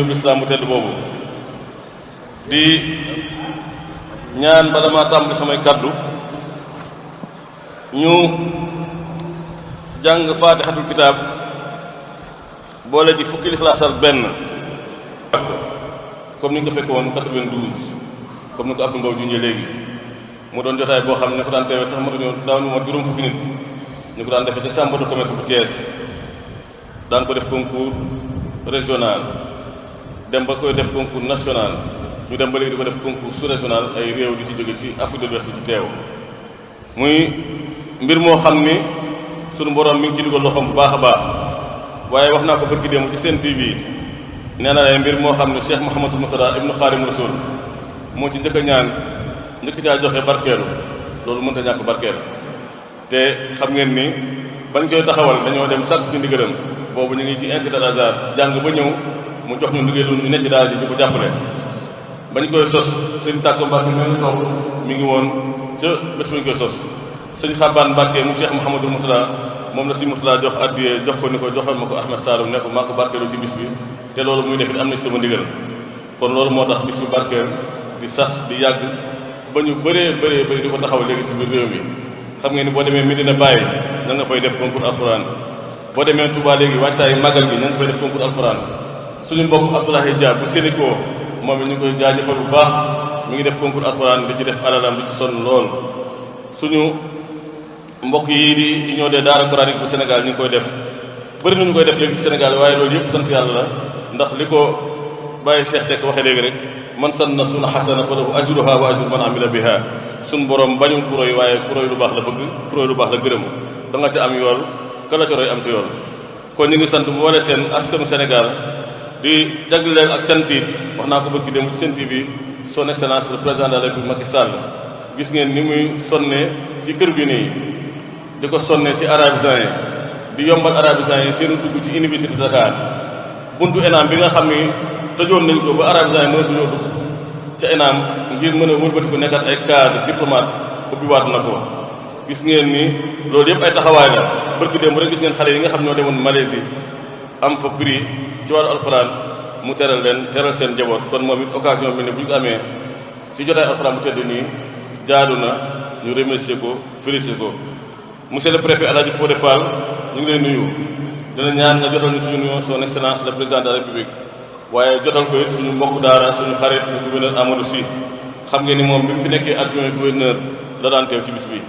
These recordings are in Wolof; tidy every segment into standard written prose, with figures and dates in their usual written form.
nuyoo lislaam bu tedd boobu di ñaan bala maa tàmbali samay kaddu ñu jàng faatixatul kitaab boole ci fukki lixlaas ak benn comme ni ñu ko fekk woon 92 comme ni ko Abdou Mbow junjee léegi mu doon jotaay boo xam ne ko daan teewee sax matuñu daaw ñu mat juróom fukki nit ñu ko daan defee ca chambre de commerce bu Thiès daan ko def concours régional dem ba koy def concours national ñu dem ba léegi di ko def concours sous-régional ay réew di ci jóge ci Afrique de l'Ouest ci teew muy mbir moo xam ni sunu borom mi ngi ci dugal loxoom bu baax a baax waaye wax naa ko bërki démb ci seen TV nee na lay mbir moo xam ne Cheikh Mouhamadou Moutada ibnu Xaadimu Rasuul moo ci njëkk a ñaan njëkk caa joxe barkeelu loolu mënta ñàkk barkeelu te xam ngeen ni bañ koy taxawal dañoo dem sàkk ci ndigalam boobu ñu ngi ci institut Al Azhar jàng ba ñëw mu jox ñu ndigal ñu nekk ci daal di ko jàppale bañ koy sos sëñ Tàkko Mbàkke mel toog mi ngi woon ca bés bu ñu koy sos sëñ Xabaan Mbàkke mu Cheikh Mouhamadou Moutada moom la sëñ Moutada jox addiyee jox ko ni ko joxal ma ko Ahmed Saloum ne ko maa ko barkeelu ci bis bi te loolu muy def it am na ci sama ndigal kon loolu moo tax bis bu barkeel di sax di yàgg ba ñu bëree bëri di ko taxaw léegi ci biir réew mi xam ngeen ni boo demee Medina Baye na nga fay def concours alxuraan boo demee Touba léegi waajtaayu màggal gi na nga fay def concours alxuraan suñu mbokk Abdoulaye Dia bu Sénégal moom it ñu ngi koy jaajëfal bu baax mi ngi def concours alxuraan di ci def alalam di ci sonn lool suñu mbokk yi di union des daara coranique bu Sénégal ñu ngi koy def bëri nañu koy def léegi ci Sénégal waaye loolu yëpp sant yàlla la ndax li ko bàyyi Cheikh Seck waxee léegi rek man sanna sunna xasana fa lahu ajruha wa ajru man amila biha suñu borom bañul ku roy waaye ku roy lu baax la bëgg ku roy lu baax la gërëm da nga ci am yool ka la ci roy am ci yool kon ñu ngi sant bu waree seen askanu Sénégal di jagleel ak cant yi wax naa ko bëgg dem ci seen TV son excellence le président de la République Macky Sall gis ngeen ni muy sonne ci kër gi nii di ko sonne ci arabisants yi di yombal arabisants yi seenu dugg ci université de Dakar buntu ENAM bi nga xam ni tëjoon nañ ko ba arabisants yi mënatuñoo dugg ca ENAM ngir mën a wëlbati ko nekkat ay cadre diplomate ubbiwaat na ko gis ngeen ni loolu yëpp ay taxawaay la barki démb rek gis ngeen xale yi nga xam ñoo demoon Malaisie am fa prix ci wàllu alxuraan mu teral leen teral seen njaboot kon moom it occasion bi ne bu ñu ko amee ci jotaay alxuraan bu tedd nii jaadu na ñu remercier ko féliciter ko monsieur le préfet El Hadji Fodé Fall ñu ngi lay nuyu dina ñaan nga jotal ñu suñu nuyoo son excellence le président de la république waaye jotal ko it suñu mbokk daara suñu xarit le gouverneur Amadou Sy xam ngeen ni moom bi mu fi nekkee adjoint gouverneur la daan teew ci bis bi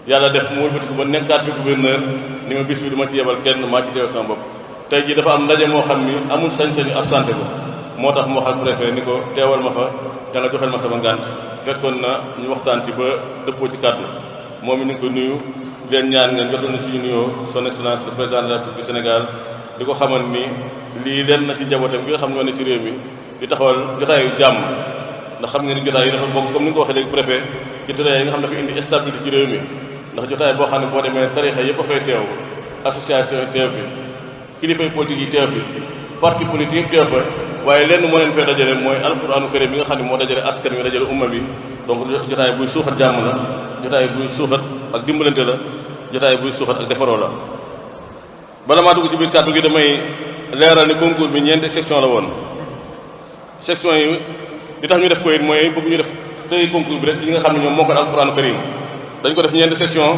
yàlla def mu wëlbati ko ba nekkaat fi gouverneur ni ma bis bi duma ci yebal kenn maa ci teew sama bopp tey jii dafa am ndaje moo xam ni amul sañ-sañu absenté ko moo tax moo xam préfet ni ko teewal ma fa da nga joxel ma sama ngànt fekkoon na ñu waxtaan ci ba dëppoo ci kàddu moom it ñu ngi koy nuyu di leen ñaan ngeen jotal na suñu nuyoo son excellence le président de la République du Sénégal di ko xamal ni lii leen na ci njabootam gi nga xam ñoo ne ci réew mi di taxawal jotaayu jàmm ndax xam ngeen ni jotaay yi dafa bokk comme ni nga ko waxee léegi préfet ci jotaay yi nga xam dafa indi stabilité ci réew mi ndax jotaay boo xam ne boo demee tarixa yëpp a fay teew association yi teew fi kilifay politique yi teew fi parti politique yëpp teew fa waaye lenn moo leen fee dajale mooy alquranu karim bi nga xam ne moo dajale askan wi dajale umma bi donc jotaay buy suuxat jàmm la jotaay buy suuxat ak dimbalante la jotaay buy suuxat ak defaroo la bala maa dugg ci biir kàddu gi damay leeral ni concours bi ñeenti section la woon section yi li tax ñu def ko it mooy bëgg ñu def tey concours bi rek ci ñi nga xam ne ñoom mokkal alquranu karim dañ ko def ñeenti section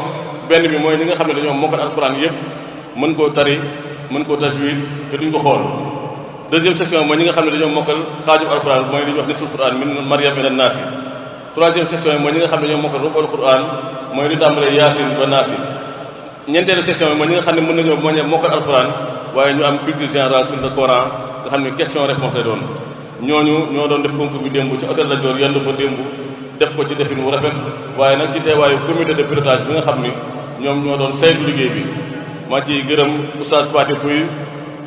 benn bi mooy ñi nga xam ne dañoo mokkal alquran yëpp mën koo tari mën koo tajwid te duñ ko xool deuxième section mooy ñi nga xam ne dañoo mokkal xaajub alquran mooy li ñuy wax nisful quran min Maryam ila naasi troisième section yi mooy ñi nga xam ne dañoo mokkal rubul quran mooy li tàmbalee yaasin ba naasi ñeenteelu section yi mooy ñi nga xam ne mën nañoo bañ a mokkal alquran waaye ñu am culture générale sur le Coran nga xam ne question réponse lay doon ñooñu ñoo doon def concours bi démb ci hôtel Lat Dior yendu fa démb def ko ci defin wu rafet waaye nag ci teewaayu comité de pilotage bi nga xam ni ñoom ñoo doon saytu liggéey bi maa ciy gërëm oustaz Paté Pouy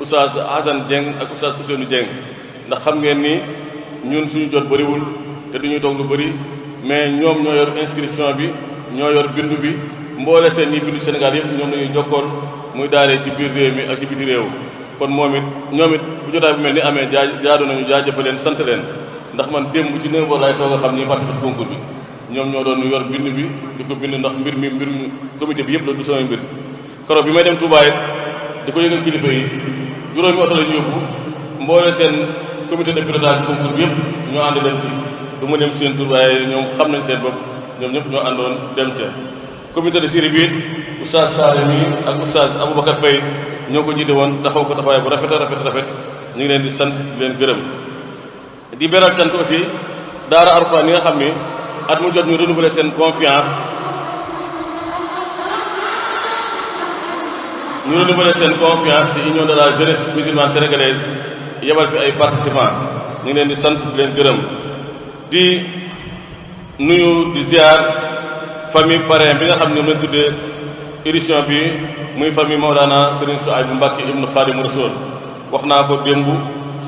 oustaz Hassan Dieng ak oustaz Ousseynou Dieng ndax xam ngeen ni ñun suñu jot bëriwul te duñuy toog lu bëri mais ñoom ñoo yor inscription bi ñoo yor bindu bi mboole seen ñi bindu Sénégal yëpp ñoom lañuy jokkool muy daaree ci biir réew mi ak ci biti réew kon moom it ñoom it bu jotaay bu mel ni amee jaadu nañu jaajëfal leen sant leen ndax man démb ci 9 heures laay soog a xam ñi participé concours bi ñoom ñoo doon yor bind bi di ko bind ndax mbir mi comité bi yëpp la du samay mbir keroog bi may dem Touba it di ko yëgal kilifa yi juróomi oto la ñu yóbbu mboole seen comité de pilotage concours bi yëpp ñoo ànd leen ci du ma dem seen tur waaye ñoom xam nañ seen bopp ñoom ñëpp ñoo àndoon dem ca comité de jury bi oustaz Saare mi ak oustaz Aboubacar Faye ñoo ko jiite woon taxaw ko taxawaay bu rafet ñu ngi leen di sant di leen gërëm di beral sant aussi daara Alxuraan yi nga xam ni at mu jot ñu renouveler seen confiance ci union de la jeunesse musulmane sénégalaise yebal fi ay participants ñu ngi leen di sant di leen gërëm di nuyu di ziar famille parrain bi nga xam ne ñoom lañ tuddee édition bi muy famille Mawlana Serigne Souhaïbou Mbacké ibnu Khadimou Rassoul wax naa ko démb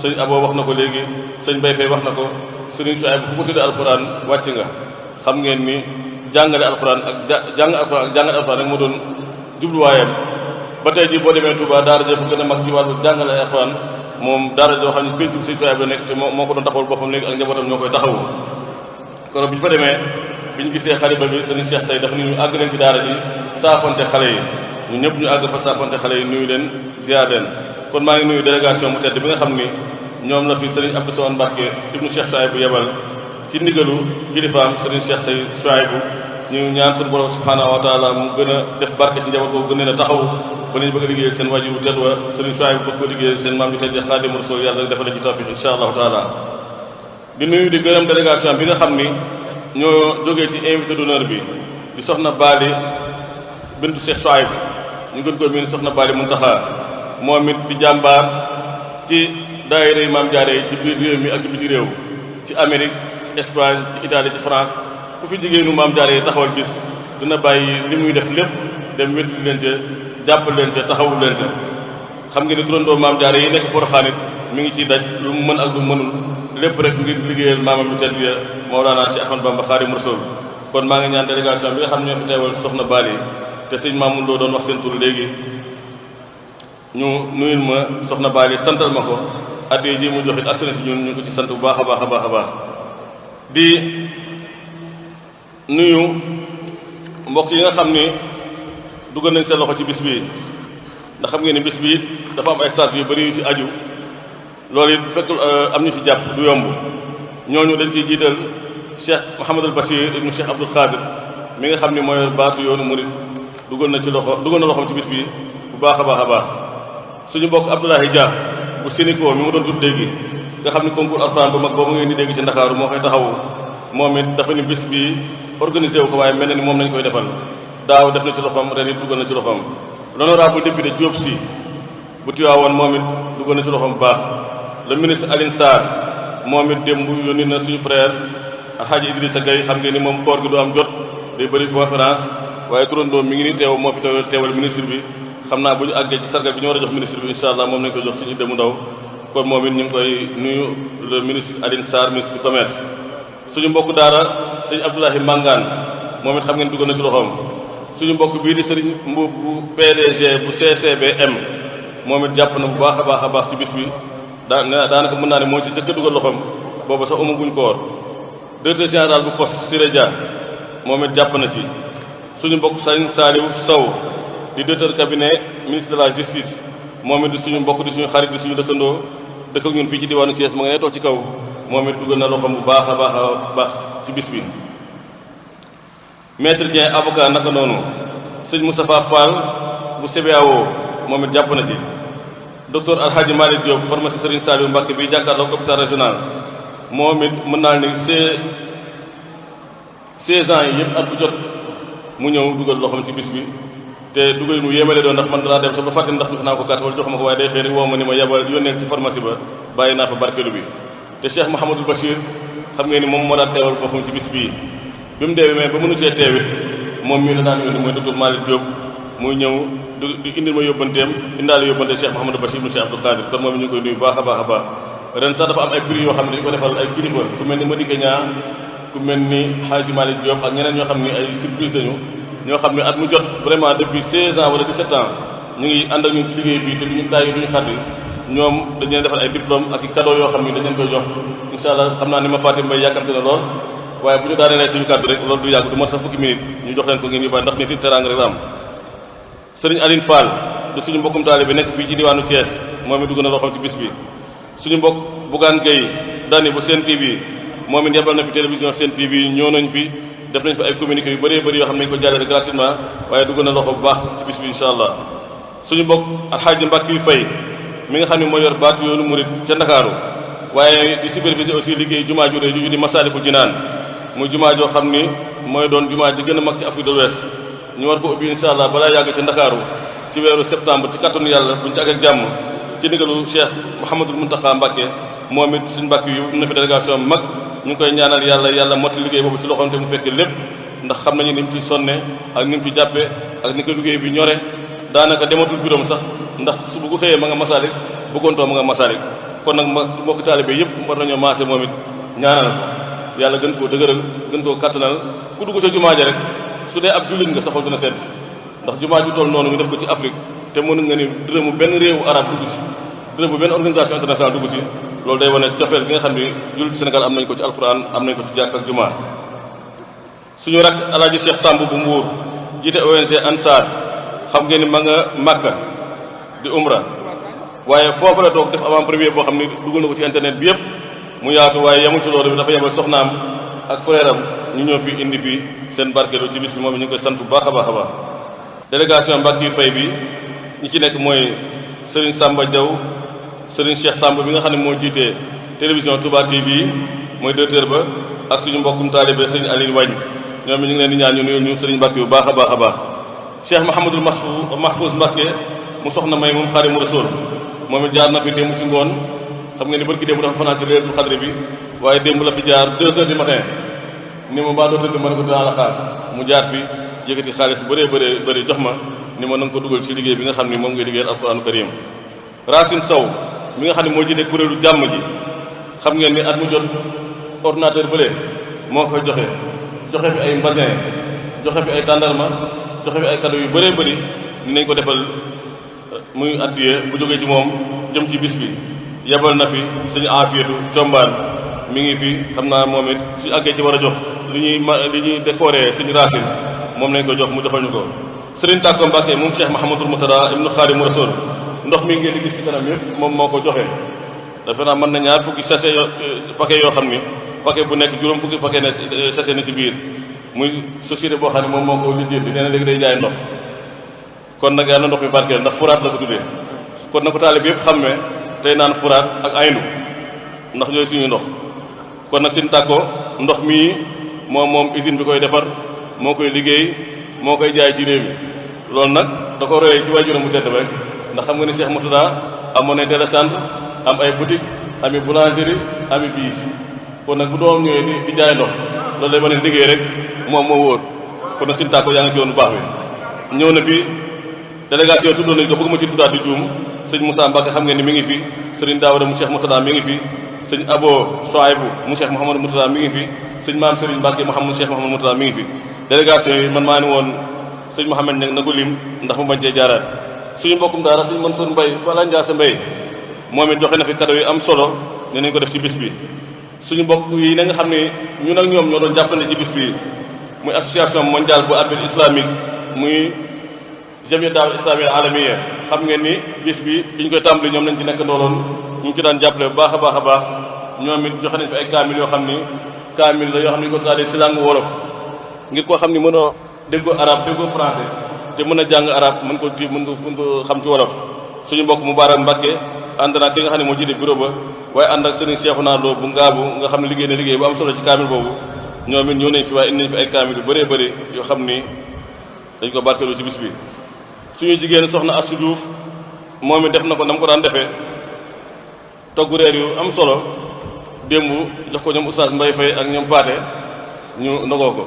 sëñ Abo wax na ko léegi sëñ Bay Fay wax na ko Serigne Souhaïbou ku ko tuddee alxuraan wàcc nga xam ngeen ni jàngale alxuraan ak jàngale alxuraan rek moo doon jubluwaayam ba tey jii boo demee Touba daara ja fa gën a mag ci wàllu jàngale alxuraan moom daara joo xam ne péncu sëñ Souhaïbou la nekk te moo ko doon taxawal boppam léegi ak njabootam ñoo koy taxawu kon bi ñu fa demee bi ñu gisee xalifa bi sëñ Cheikh Say dafa ni ñu àgg nañ ci daara ji saafonte xale yi ñun ñëpp ñu àgg fa saafonte xale yi nuyu leen ziar leen kon maa ngi nuyu délégation bu tedd bi nga xam ni ñoom la fi Serigne Abdou Sowan Mbacké ibnu Cheikh Souhaïbou yebal ci ndigalu kilifaam Serigne Cheikh Say Souhaïbou ñu ñaan suñu borom subhanahu wa taala mu gën a def barke ci njaboot boobu gën leen a taxaw ba nañu bëgg a liggéeyal seen wajur bu tedd wa Serigne Souhaïbou bëgg ko liggéeyal seen maam ji tedd Khadimou Rassoul yàlla defal ci tawfiq insha allahu taala di nuyu di gërëm délégation bi nga xam ni ñoo jógee ci invité d'honneur bi di soxna Bali bintu Cheikh Souhaïbou ñu gën ko miin soxna Bali Muntaxa moom it di jàmbaar ci daayira yi Maam Jaara yi ci biir réew mi ak ci biti réew ci Amérique ci Espagne ci Italie ci France ku fi jigéenu Maam Jaara yi taxawal bis dina bàyyi li muy def lépp dem wétali leen ca jàppal leen ca taxawul leen ca xam ngeen ni turandoo Maam Jaara yi nekk Poroxaan it mi ngi ciy daj lu mu mën ak lu mu mënul lépp rek ngir liggéeyal maamam lu tedd ya Mawlana Cheikh Ahmadou Bamba Khadimou Rassoul kon maa ngi ñaan délégation bi nga xam ne ñoo fi teewal soxna Bali te sëñ Mamoun Lo doon wax seen tur léegi ñu nuyul ma soxna Bali santal ma ko addi ji mu joxit assuré si ñun ñu ngi ko ci sant bu baax a baax a baax a baax di nuyu mbokk yi nga xam ni dugal nañ seen loxo ci bis bi ndax xam ngeen ni bis bi dafa am ay charge yu bari yu ci aju loolu it bu fekk am ñu ci jàpp du yomb ñooñu dañ ciy jiital Cheikh Mouhamadul Bachir ibnu Cheikh Abdoul Khadir mi nga xam ni mooy baatu yoonu murid dugal na loxoom ci bis bi bu baax a baax a baax suñu mbokk Abdoulaye Dia bu Sénico mi mu doon tudd léegi nga xam ni concours alxuraan bu mag boobu ngeen di dégg ci Ndakaaru moo koy taxawu moom it dafa ni bis bi organisé wu ko waaye mel na ni moom lañ koy defal daaw def na ci loxoom ren it dugal na ci loxoom l'honorable député Diop Sy bu Tiwaawoon moom it dugal na ci loxoom bu baax le ministre Alioune Sarr moom it démb yónni na suñu frère Alhaji Idrissa Gueye xam ngeen ni moom koor gi du am jot day bëri conférence waaye turandoo mi ngi ni teew moo fi teewal ministre bi xam naa bu ñu àggee ci sargal bi ñu war a jox ministre bi incha allah moom nañu koy jox suñu idée mu ndaw kon moom it ñu ngi koy nuyu le ministre Alioune Sarr ministre du commerce suñu mbokk daara sëñ Abdoulahi Mangane moom it xam ngeen dugal na ci loxoom suñu mbokk bii di sëriñ Mbuub bu PDG bu CCBM moom it jàpp na bu baax a baax ci bis bi daanaka mën naa ne moo ci jëkk dugal loxoom booba sax amaguñ koor directeur général bu poste Siré Dia moom it jàpp na ci suñu mbokk sëriñ Saliou Sow di directeur cabinet ministre de la justice moom it di suñu mbokk di suñu xarit di suñu dëkkandoo dëkk ak ñun fii ci diwaanu Thiès ma nga ne toog ci kaw moom it dugal na loxoom bu baax a baax ci bis bi maître Dieng avocat naka noonu sëñ Moustapha Fall bu CBAO moom it jàpp na ci docteur Alhaji Malick Diop pharmacie Serigne Saliou Mbacké bi jàkkaarloo hôpital régional moom it mën naa ni 16 ans yi yëpp at bu jot mu ñëw dugal loxoom ci bis bi te dugal mu yéemale doon ndax man danaa dem sax ba fàtte ndax jox naa ko carte wala jox ma ko waaye day xëy rek woo ma ni ma yebal yónneel ci pharmacie ba bàyyi naa fa barkeelu bi te Cheikh Mouhamadul Bachir xam ngeen ni moom moo daan teewal boppam ci bis bii bi mu demee ba mënu cee teewit moom mii la daan yónni mooy docteur Malick Diop muy ñëw di indil ma yóbbanteem indaale yóbbante Cheikh Mouhamadou Bachir mu Cheikh Abdoul Khadir kon moom ñu ngi koy nuyu baax a baax ren sax dafa am ay prix yoo xam ne dañu ko defal ay kilifa ku mel ni Madické Niang ku mel ni Hadji Malick Diop ak ñeneen ñoo xam ne ay surprise lañu ñoo xam ne at mu jot vraiment depuis 16 ans wala 17 ans ñu ngi ànd ak ñun ci liggéey bi te duñu tàyyi duñu xaddi ñoom dañu leen defal ay diplôme ak i cadeau yoo xam ne dañ leen koy jox incha allah xam naa ni ma Fatim Mbaye yàkkamte na lool waaye bu ñu daanelee suñu kàddu rek loolu du yàgg du mat sax fukki minute ñu jox leen ko ngeen yóbbaale ndax nit yi teraanga rek la am Serigne Aline Fall du suñu mbokkum taalibe bi nekk fii ci diwaanu Thiès moom it dugg na loxoom ci bis bi suñu mbokk Bougane Gueye Dany bu Sen TV moom it yebal na fi télévision Sen TV ñëw nañ fi def nañ fi ay communiqué yu bëree bëri yoo xam ne nañ ko jàllale gratuitement waaye dugg na loxo bu baax ci bis bi incha allah suñu mbokk Alxaaji Mbàkke yu Fay mi nga xam ne moo yor baatu yoonu murit ca Ndakaaru waaye di superviser aussi liggéey jumaa ju rëy ju di Masaalikul Jinaan muy jumaa joo xam ni mooy doon jumaa ji gën a mag ci Afrique de l'Ouest ñu war ko ubbi incha allah balaa yàgg ca Ndakaaru ci weeru septembre ci kattanu yàlla buñ ci ak jàmm ci ndigalu Cheikh Mouhamadul Mountakha Mbacké moom it suñu mbàkk yu am na fi délégation mag ñu ngi koy ñaanal yàlla motti liggéey boobu ci loxoom te mu fekkee lépp ndax xam nañu ni mu ci sonne ak ni mu ci jàppe ak ni ko liggéey bi ñore daanaka dematul biroom sax ndax su bu ko xëyee ma nga Masaalik bu gontoo ma nga Masaalik kon nag mbokki taalibe yëpp war nañoo maase moom it ñaanal ko yàlla gën koo dëgëral gën koo kattanal ku dugg sa jumaa ja rek su dee ab jullit nga saxol dina sedd ndax jumaa ju toll noonu ñu def ko ci Afrique te mënu nga ni dërëmu benn réewu arab dugg ci dërëmu benn organisation internationale dugg ci loolu day wane cofeel gi nga xam ni jullit Sénégal am nañ ko ci alquran am nañ ko ci jàkk ak jumaa suñu rak alaaji Cheikh Samb bu Mbuur jiite ONG Ansar xam ngeen ni ma nga Makka di umra waaye foofu la toog def avant premier boo xam ni dugal na ko ci internet bi yëpp mu yaatu waaye yemul ci loolu bi dafa yebal soxnaam ak frère am ñu ñëw fi indi fi seen barkeelu ci bis bi moom ñu ngi koy sant bu baax a baax a baax délégation Mbàkke yu Fay bi ñi ci nekk mooy Serigne Samba Diaw Serigne Cheikh Samb bi nga xam ne moo jiitee télévision Touba TV mooy directeur ba ak suñu mbokkum taalibe Serigne Aliou Wagne ñoom ñu ngi leen di ñaan ñu nuyul ñu Serigne Mbàkke bu baax a baax a baax Cheikh Mouhamadul Mahfouz Mbàkke mu soxna may moom Xaadimu Rasuul moom it jaar na fi démb ci ngoon xam nga ni bërki démb dafa fanaan ci Laylatul Qadr bi waaye démb la fi jaar 2 heures du matin ni ma mbaa doo tëdd ma ne ko dinaa la xaar mu jaar fi yëkkati xaalis bu bëree jox ma ni ma na nga ko dugal ci liggéey bi nga xam ni moom ngay liggéeyal alquranu karim Racine Sow mi nga xam ne moo jiite kuréelu jàmm ji xam ngeen ni at mu jot ordinateur bële moo koy joxe fi ay mbasin joxe fi ay tàndarma joxe fi ay cadeau yu bëree bëri ni nañ ko defal muy addiye bu jógee ci moom jëm ci bis bi yebal na fi suñu afiyatu combaan mi ngi fi xam naa moom it su àggee ci war a jox li ñuy décorer suñu Racine moom lañ ko jox mu joxal ñu ko Serigne Tako Mbacke moom Cheikh Mahamadul Moutada ibnu Xaadimu Rasuul ndox mi ngeen di gis ci kanam yëpp moom moo ko joxe dafa naa mën na ñaar fukki sachet paquet yoo xam ni paquet bu nekk juróom fukki paquet ne sachet na ci biir muy société boo xam ne moom moo ko lijjanti nee na léegi day jaay ndox kon nag yàlla ndox mi barkeel ndax furaat la ko tuddee kon na ko taalib yëpp xam ne tey naan furaat ak aynu ndax ñooy suñu ndox kon nag Serigne Tako ndox mii moom usine bi koy defar moo koy liggéey moo koy jaay ci réew mi loolu nag da ko royee ci waajuram bu tedd rek ndax xam nga ni Cheikh Moutada amoon na télécentre am ay boutique ami boulangerie ami biis kon nag bu doom ñëwee di jaay ndox loolu day wane liggéey rek moom moo wóor kon nag Serigne Tako yaa ngi ci yoon bu baax bi ñëw na fi délégation tuddoon nañu ko bëgg ma ci tuddaat di juum sëñ Moussa Mbacke xam ngeen ni mi ngi fi Serigne Daouda mu Cheikh Moutada mi ngi fi sëñ Abo Souaibou mu Cheikh Mouhamadou Moutada mi ngi fi sëñ Maam Serigne Mbacke Mouhamadou Cheikh Mouhamadou Moutada mi ngi fi délégation yi man maa ni woon sëñ Mouhamed na ko lim ndax mu bañ cee jaaraat suñu mbokkum daara sëñ Mansour Mbaye wala Ndiasse Mbaye moom it joxe na fi cadeau yu am solo ne nañ ko def ci bis bi suñu mbokk yi na nga xam ne ñun ak ñoom ñoo doon jàppale ci bis bi muy association mondiale bu arbitre islamique muy Jamia Dawla Islamiyya Alamiya xam ngeen ni bis bi biñ koy tàmbali ñoom lañ ci nekk ndooloon ñu ngi ci daan jàppale bu baax a baax a baax ñoom it joxe nañ fi ay kaamil yoo xam ni kaamil la yoo xam ne ñu ko traduire ci langue wolof ngir koo xam ni mën a déggoo arabe déggoo français te mën a jàng arabe mën ko xam ci wolof suñu mbokk Moubarak Mbacke ànd naa ki nga xam ne moo jiite bureau ba waaye ànd ak Serigne Cheikhouna Lo bu Ngaabu nga xam ne liggéey na liggéey bu am solo ci kaamil boobu ñoom it ñëw nañ fi waaye indi nañ fi ay kaamil yu bëree bëri yoo xam ni dañ ko barkeelu ci bis bi suñu jigéen soxna Assou Diouf moom it def na ko nam ko daan defee togg reer yu am solo démb jox ko ñoom Oustaz Mbaye Faye ak ñoom Paate ñu ndogoo ko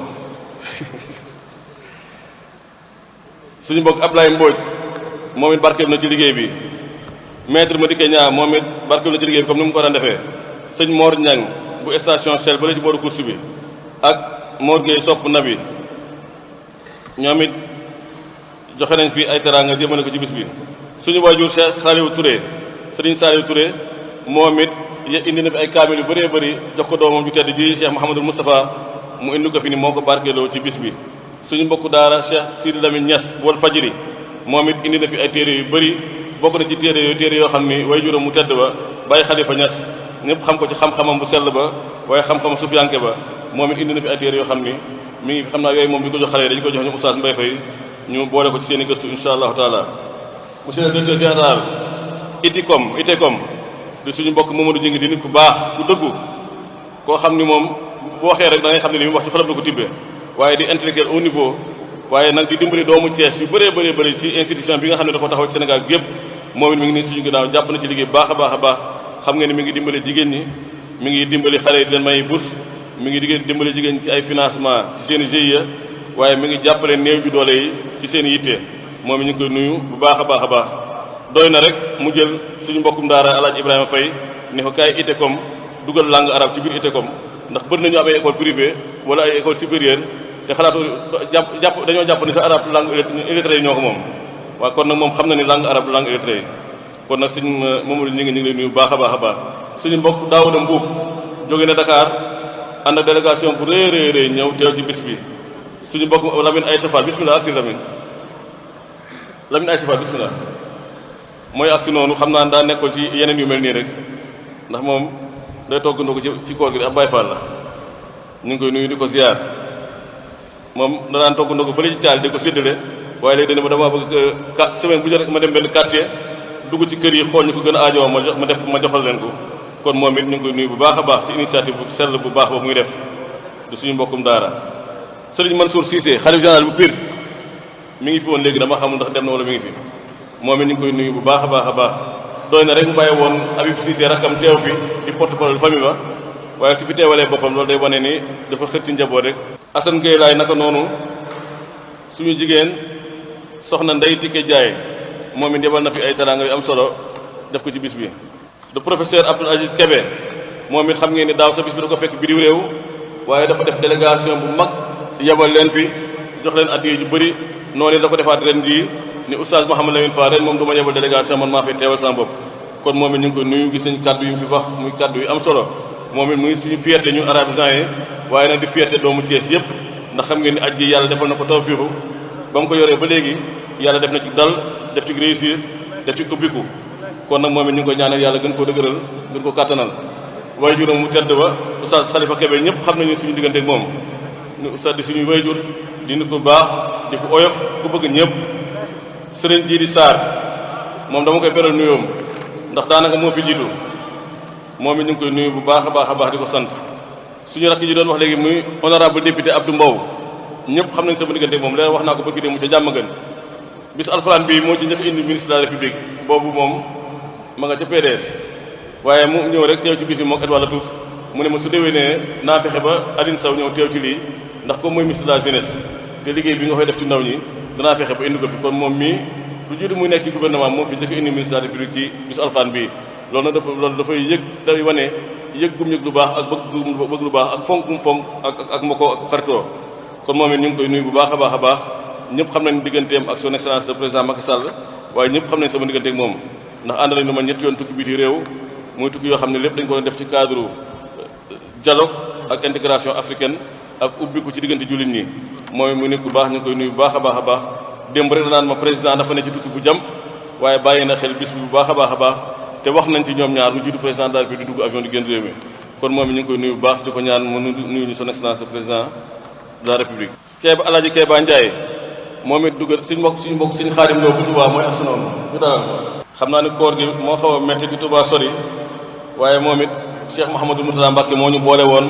suñu mbokk Ablaye Mbodj moom it barkeelu na ci liggéey bi maître Madické Niang moom it barkeelu na ci liggéey bi comme ni mu ko daan defee sëñ Mor Niang bu station Shell ba la ci booru course bi ak Mor Gueye sopp nabi ñoom it joxe nañ fi ay teraanga jëmale ko ci bis bi suñu waajur Cheikh Saliou Touré Serigne Saliou Touré moom it indi na fi ay kaamil yu bëree bëri jox ko doomam ju tedd ji Cheikh Mouhamadul Moustapha mu indi ko fi ni moo ko barkeeloo ci bis bi suñu mbokku daara Cheikh Sidi Lamine Niass wal fajiri moom it indi na fi ay téere yu bëri bokk na ci téere yoo xam ni waajuram mu tedd ba Baye Khalifa Niass ñëpp xam ko ci xam-xamam bu sell ba waaye xam-xamam sufiyanke ba moom it indi na fi ay téere yoo xam ni mi ngi fi xam naa yooyu moom di ko jox xale yi dañu ko jox ñu Oustaz Mbaye Faye ñu boole ko ci seen i gëstu insha allahu taala. monsieur le directeur général ITCOM di suñu mbokk Mamadou Jingi di nit ku baax ku dëggu koo xam ni moom bu waxee rek da ngay xam ne li mu wax ci xolam la ko tibbee waaye di intellectuel au niveau waaye nag di dimbali doomu Thiès yu bëree bëri ci institution bi nga xam ne dafa taxaw ci Sénégal bi yëpp moom it mi ngi nii suñu ginnaaw jàpp na ci liggéey baax a baax xam nga ni mi ngi dimbali jigéen ñi mi ngi dimbali xale yi di leen may bourse mi ngi dimbali jigéen ñi ci ay financement ci seen GIE waaye mi ngi jàppale néew bi doole yi ci seen yitte moom it ñu ngi koy nuyu bu baax a baax doy na rek mu jël suñu mbokkum daara Alaaji Ibrahima Faye ne ko kaay ITCOM dugal langue arabe ci biir ITCOM ndax bëri nañu am ay école privée wala ay école supérieure te xalaatu dañoo jàpp ni sa arabe langue illettrée yi ñoo ko moom waaw kon nag moom xam na ni langue arabe langue illettrée yi kon nag suñu Mamadou ñu ngi lay nuyu baax a baax suñu mbokk Daouda Mbuub jóge na Dakar ànd ak délégation bu rëy ñëw teew ci bis bi suñu mbokk Lamine Aïssa Fall bismillah ak si Lamine Aïssa Fall bismillah mooy ak si noonu xam naa daa nekkoon ci yeneen yu mel nii rek ndax moom day toggandoo ko ci koor gi ab Baye Fall la ñu ngi koy nuyu di ko ziar moom danaan toggandoo ko fële ci caal di ko séddale waaye léegi dañu dama bëgg semaine bu jot rek ma dem benn quartier dugg ci kër yi xool ñu ko gën a aajoo ma joxal leen ko kon moom it ñu ngi koy nuyu bu baax a baax ci initiative bu sell bu baax boobu muy def du suñu mbokkum daara Serigne Mansour Cissé xalif général bu Pire mi ngi fi woon léegi dama xamul ndax dem na wala mi ngi fi moom it ñu ngi koy nuyu bu baax a baax doy na rek mu bàyyi woon Habib Cissé rakkam teew fi di porte-parole famille ba waaye su fi teewalee boppam loolu day wane ni dafa xër ci njaboot rek Assane Gueye laay naka noonu suñu jigéen soxna Ndeye Tické Diaye moom it yebal na fi ay teraanga yu am solo def ko ci bis bi le professeur Abdoul Aziz Kébé moom it xam ngeen ni daaw sa bis bi da ko fekk biir réew waaye dafa def délégation bu mag yebal leen fi jox leen addiya yu bëri noonu la ko defaat ren jii ni oustaz Mouhamed Lamine Fall ren moom du ma yebal délégation man maa fay teewal sama bopp kon moom it ñu ngi koy nuyu gis nañu kàddu yu mu fi wax muy kàddu yu am solo moom it muy suñu fierté ñun arabisants yi waaye nag di fierté doomu Thiès yëpp ndax xam ngeen ni aj gi yàlla defal na ko tawfiixu ba mu ko yoree ba léegi yàlla def na ci dal def ci réussir def ci ubbiku kon nag moom it ñu ngi koy ñaanal yàlla gën koo dëgëral gën ko kàttanal waaye juróom mu tedd ba oustaz Khalifa Kébé ñëpp xam nañu suñu diggante ak moom ñu oustaz di suñu wayjur di nit ku baax di ko oyof ku bëgg ñëpp sëriñ ji di Sarr moom dama koy beral nuyoom ndax daanaka moo fi jiitu moom it ñu ngi koy nuyu bu baax a baax di ko sant suñu rakk ji doon wax léegi muy honorable député Abdou Mbow ñëpp xam nañ sama diggante moom léegi wax naa ko bëgg dem mu ca jàmm gën bis alxuraan bi moo ci njëkk indi ministre de la république boobu moom ma nga ca PDS waaye mu ñëw rek teew ci bis bi mook Edouard Latouf mu ne ma su déwénee naa fexe ba Aline Sow ñëw teew ci lii ndax comme mooy ministre de la jeunesse te liggéey bi nga koy def ci ndaw ñi danaa fexe ba indi ko fi kon moom mii lu jiitu muy nekk ci gouvernement moo fi njëkk indi ministre de la république ci bisu alxuraan bii loolu nag dafay yëg day wane yëg gum yëg lu baax ak bëgg lu baax ak fonk gum fonk ak ma ko ak xaritoo kon moom it ñu ngi koy nuyu bu baax a baax ñëpp xam nañ digganteem ak son excellence le président Macky Sall waaye ñëpp xam nañ sama digganteeg moom ndax ànd nañ lu ma ñetti yoon tukki biti réew muy tukki yoo xam ne lépp dañ ko doon def ci cadre dialogue ak intégration africaine ak ubbiku ci diggante jullit ñi mooy mu nit ku baax ñu ngi koy nuyu bu baax a baax démb rek danaan ma président dafa ne ci tukki bu jam waaye bàyyi na xel bis bi bu baax a baax te wax nañ ci ñoom ñaar lu jiitu président de la République di dugg avion di génn réew mi kon moom it ñu ngi koy nuyu bu baax di ko ñaan mu nuyu ñu son excellence le président de la République Kéba Alaaji Kéba Ndiaye moom it dugal suñu mbokk suñu Xaadim Lo bu Touba mooy ak sunoonu ñu dalal xam naa ni koor gi moo xaw a métti ci Touba sori waaye moom it Cheikh Mouhamadou Mourtada Mbacké moo ñu boole woon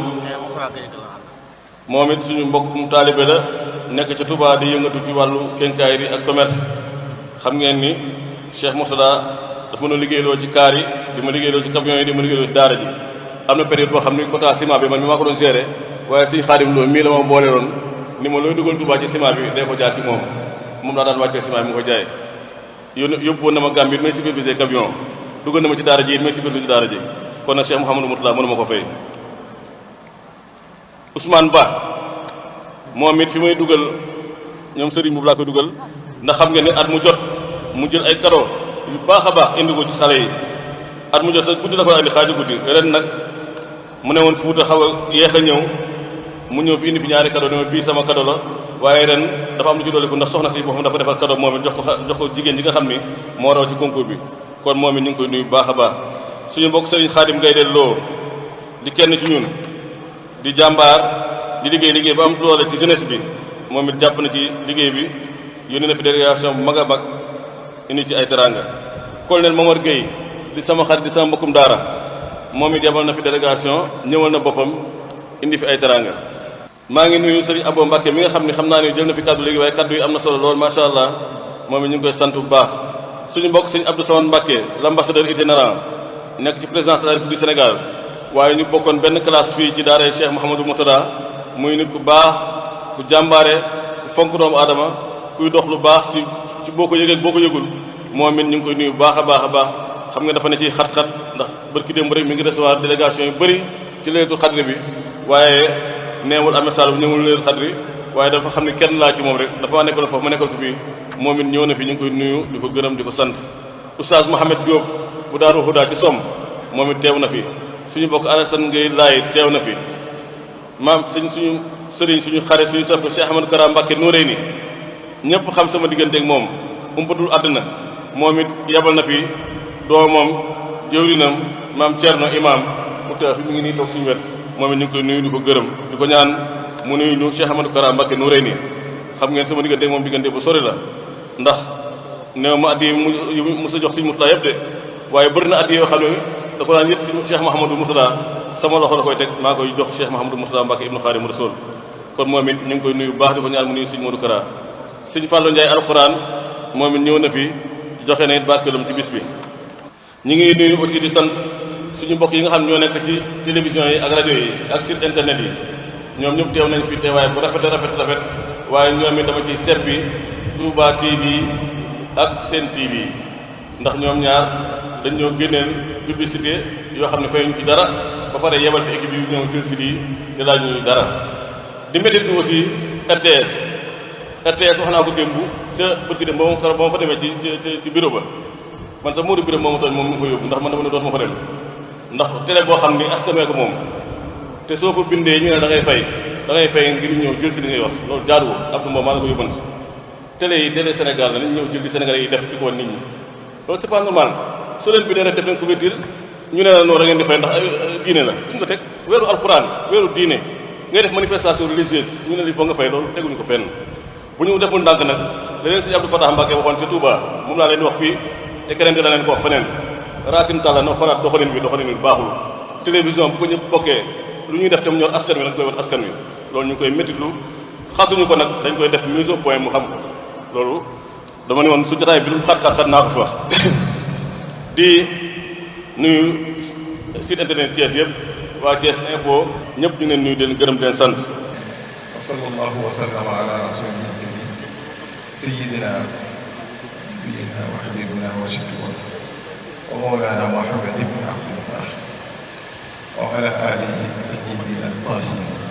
moom it suñu mbokkum taalibe la nekk ca Touba di yëngatu ci wàllu kenkaayri ak commerce xam ngeen ni Cheikh Mourtada dafa mën a liggéeyloo ci kaar yi di ma liggéeyloo ci camion yi di ma liggéeyloo ci daara ji am na période boo xam ni quota ciment bi man mi maa ko doon gérer waaye suñu Xaadim Lo mii la ma boole woon ni ma looy dugal Touba ci ciment bi day ko jaar ci moom laa daan wàccee ciment bi mu ko jaay yóbbu woon na ma Gambie it may superviser camion dugal na ma ci daara ji it may superviser daara ji kon nag Cheikh Mouhamadou Mourtada mënuma ko fay Ousmane Ba moom it fi may dugal ñoom sëriñ boobu laa koy dugal ndax xam ngeen ne at mu jot mu jël ay cadeau yu baax a baax indi ko ci xale yi at mu jot sax guddi la ko indi xaaju guddi ren nag mu ne woon Fuuta xaw a yeex a ñëw mu ñëw fi indi fi ñaari cadeau ne ma bii sama cadeau la waaye ren dafa am lu ci dolli ko ndax soxna si boppam dafa defal cadeau moom it jox ko jigéen ji nga xam ni moo raw ci concours bi kon moom it ñu ngi koy nuyu bu baax a baax suñu mbokk Serigne Khadim Gaydel Lo di kenn ci ñun di jàmbaar di liggéey ba am doole ci jeunesse bi moom it jàpp na ci liggéey bi yónni na fi délégation bu mag a mag indi ci ay teranga. colonel Momar Gueye di sama xarit di sama mbokkum daara moom it yabal na fi délégation ñëwal na boppam indi fi ay teranga. maa ngi nuyu Serigne Abo Mbacke mi nga xam ne xam naa ne jël na fi kaddu léegi waaye kaddu yi am na solo lool macha allah moom it ñu ngi koy sant bu baax. suñu mbokk Serigne Abdou Samane Mbacke l'ambassadeur itinérant nekk ci présidence de la République du Sénégal waaye ñu bokkoon benn classe fii ci daara Cheikh Mouhamadou Moutada muy nit ku baax ku jàmbaare ku fonk doomu aadama kuy dox lu baax ci boo ko yëgee boo ko yëgul moom it ñu ngi koy nuyu baax a baax a baax. xam nga dafa ne ci xat-xat ndax barki démb rek mi ngi recevoir délégation yu bëri ci laylatul xadri bi waaye neewul amee sall bu ñëwul laylatul xadri waaye dafa xam ne kenn laa ci moom rek dafa ma nekkaloon foofu ma nekkal ko fii moom it ñëw na fi ñu ngi koy nuyu di ko gërëm di ko sant. oustaz Mohamed Diop bu Daaru Huda ci Somm moom it teew na fi suñu bokk Alassane Ngay Laay teew na fi maam suñu sëriñ suñu xarit suñu soppe Cheikh Ahmadou Kara Mbacké Noreyni ñëpp xam sama diggante ak moom umpatul àddina moom it yabal na fi doomam jëwlinam maam Thierno imam mu teew fi mu ngi nii toog suñu wet moom it ñu ngi koy nuyu di ko gërëm di ko ñaan mu nuyu ñu Cheikh Ahmadou Kara Mbacké Noreyni xam ngeen sama diggante moom diggante bu sori la ndax néew ma addi mu sa jox Sëriñ Murtada yëpp de waaye bëri na addi yoo xam ne da ko daan yët si Cheikh Mouhamadou Murtada sama loxo la koy teg maa koy jox Cheikh Mouhamadou Murtada Mbacké ibnu Khadimu Rasul kon moom it ñu ngi koy nuyu bu baax di ko ñaan mu nuyu Sëriñ Modou Kara Sëriñ Fallou Ndiaye alxuraan moom it ñëw na fi joxe na it barkeelam ci bis bi. ñi ngi nuyu aussi di sant suñu mbokk yi nga xam ñoo nekk ci télévision yi ak rajo yi ak site internet yi ñoom ñëpp teew nañ fi teewaay bu rafet waaye ñoom it dama ciy seppi Touba TV ak Sen TV ndax ñoom ñaar dañ ñoo génneel publicité yoo xam ne fayuñ ci dara ba pare yebal fi équipe yu ñëw jël si lii te laaj ñuy dara di métti bi aussi RTS wax naa ko démb ca bërki dem ba ma fa demee ci bureau ba man sax Modou Birame moom ma tooñ moom ñu ko yóbbu ndax man dama ne dootuma fa dem ndax télé boo xam ni askanee ko moom te soo fa bindee ñu ne da ngay fay ngir ñëw jël si li ngay wax loolu jaaduwul Abdou Mbow maa ngi ko yóbbante télé Sénégal la nañ ñëw jël di Sénégalais yi def di ko wan nit ñi loolu c'est pas normal soo leen bindee rek def leen couverture ñu ne la noonu da ngeen di fay ndax diine la fu ñu ko teg weeru alxuraan weeru diine ngay def manifestation religieuse ñu ne li foo nga fay loolu teguñu ko fenn bu ñu deful ndànk nag leneen sëñ Abdou Fatah Mbacké waxoon ca Touba moom laa leen di wax fii te keneen dina leen ko wax feneen Racine Talla no xoolaat doxalin bi baaxul télévision bu ko ñëpp bokkee lu ñuy def tam ñor askan wi dañ koy wan askan wi loolu ñu koy méttitlu xasuñu ko nag dañ koy def mise au point mu xam ko loolu dama ne woon su jotaay bi lu xat naa ko fi wax di nuyu site internet Thiès yëpp waa Thiès Info ñëpp ñu ngi leen nuyu di leen gërëm di leen sant. wa sallallahu wa sallama ala rasulil karim sayyidina nabiyina wa habibina wa shafiina wa mawlana Muhammad ibn Abdillah wa ala alihi tayyibin at-tahirin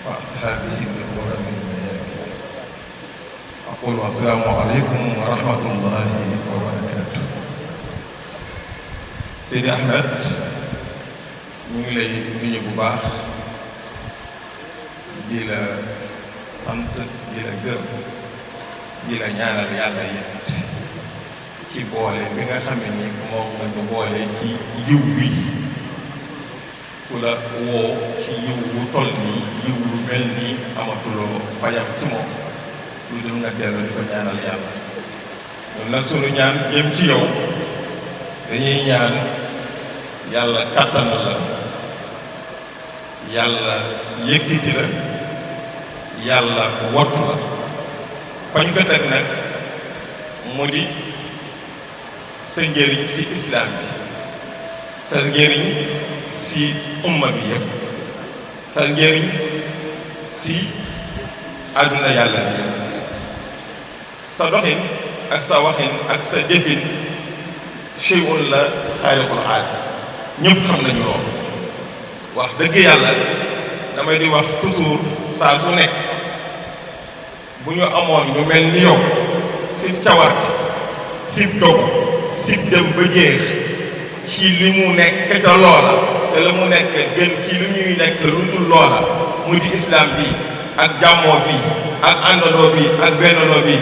wa ashabihi al-ghurram al-mayamin aqulu assalamu alaykum wa rahmatullahi wa barakatuh. Seydi Ahmed ñu ngi lay nuyu bu baax di la sant di la gërëm di la ñaanal yàlla it ci boole bi nga xam ne ni moom nga ñu boole ci yiw wi ku la woo ci yiw wu toll nii yiw lu mel nii amatuloo bayam ci moom lu dul nga dellu di ko ñaanal yàlla ñun nag sunu ñaan yem ci yow dañuy ñaan yàlla kàttanal la yàlla yëkkati la yàlla wattu la fañ ko teg nag mu di sa njëriñ si islam bi sa njëriñ si umma bi yëpp sa njëriñ si àdduna yàlla bi yëpp sa doxin ak sa waxin ak sa jëfin shay'un la xaariqul aada ñëpp xam nañu loolu wax dëgg yàlla damay di wax toujours saa su nekk bu ñu amoon ñu mel ni yow si cawarte si dog si dem ba jeex ci li mu nekk ca loola te la mu nekk gën ci li ñuy nekk lu dul loola mu di islam bi ak jàmmoo bi ak àndandoo bi ak bennandoo bi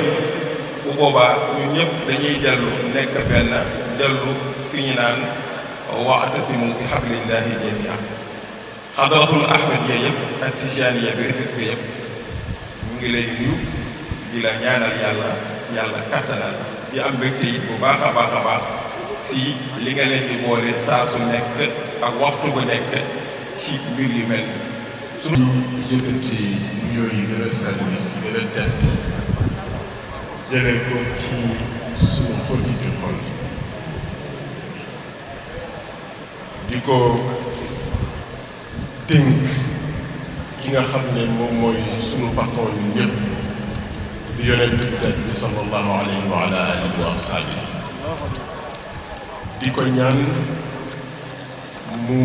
bu boobaa ñun ñëpp dañuy dellu nekk benn dellu fi ñu naan wa'tasimu bi hablillahi jami'an xadaratul ahmadiyya yëpp ak tijaaniyya bi Rufisque yëpp mu ngi lay nuyu di la ñaanal yàlla kattanal di am mbégte it bu baax a baax si li nga leen di boole saa su nekk ak waxtu bu nekk ci mbir yu mel ni suñu yëkkati yooyu gën a sell gën a tedd jëlee ko ci suñu xóoti ci xol di ko dénk ki nga xam ne moom mooy suñu patron ñun ñëpp di yonent bi tedd bi sallallahu alayhi wa ala alihi wa ashabihi di ko ñaan mu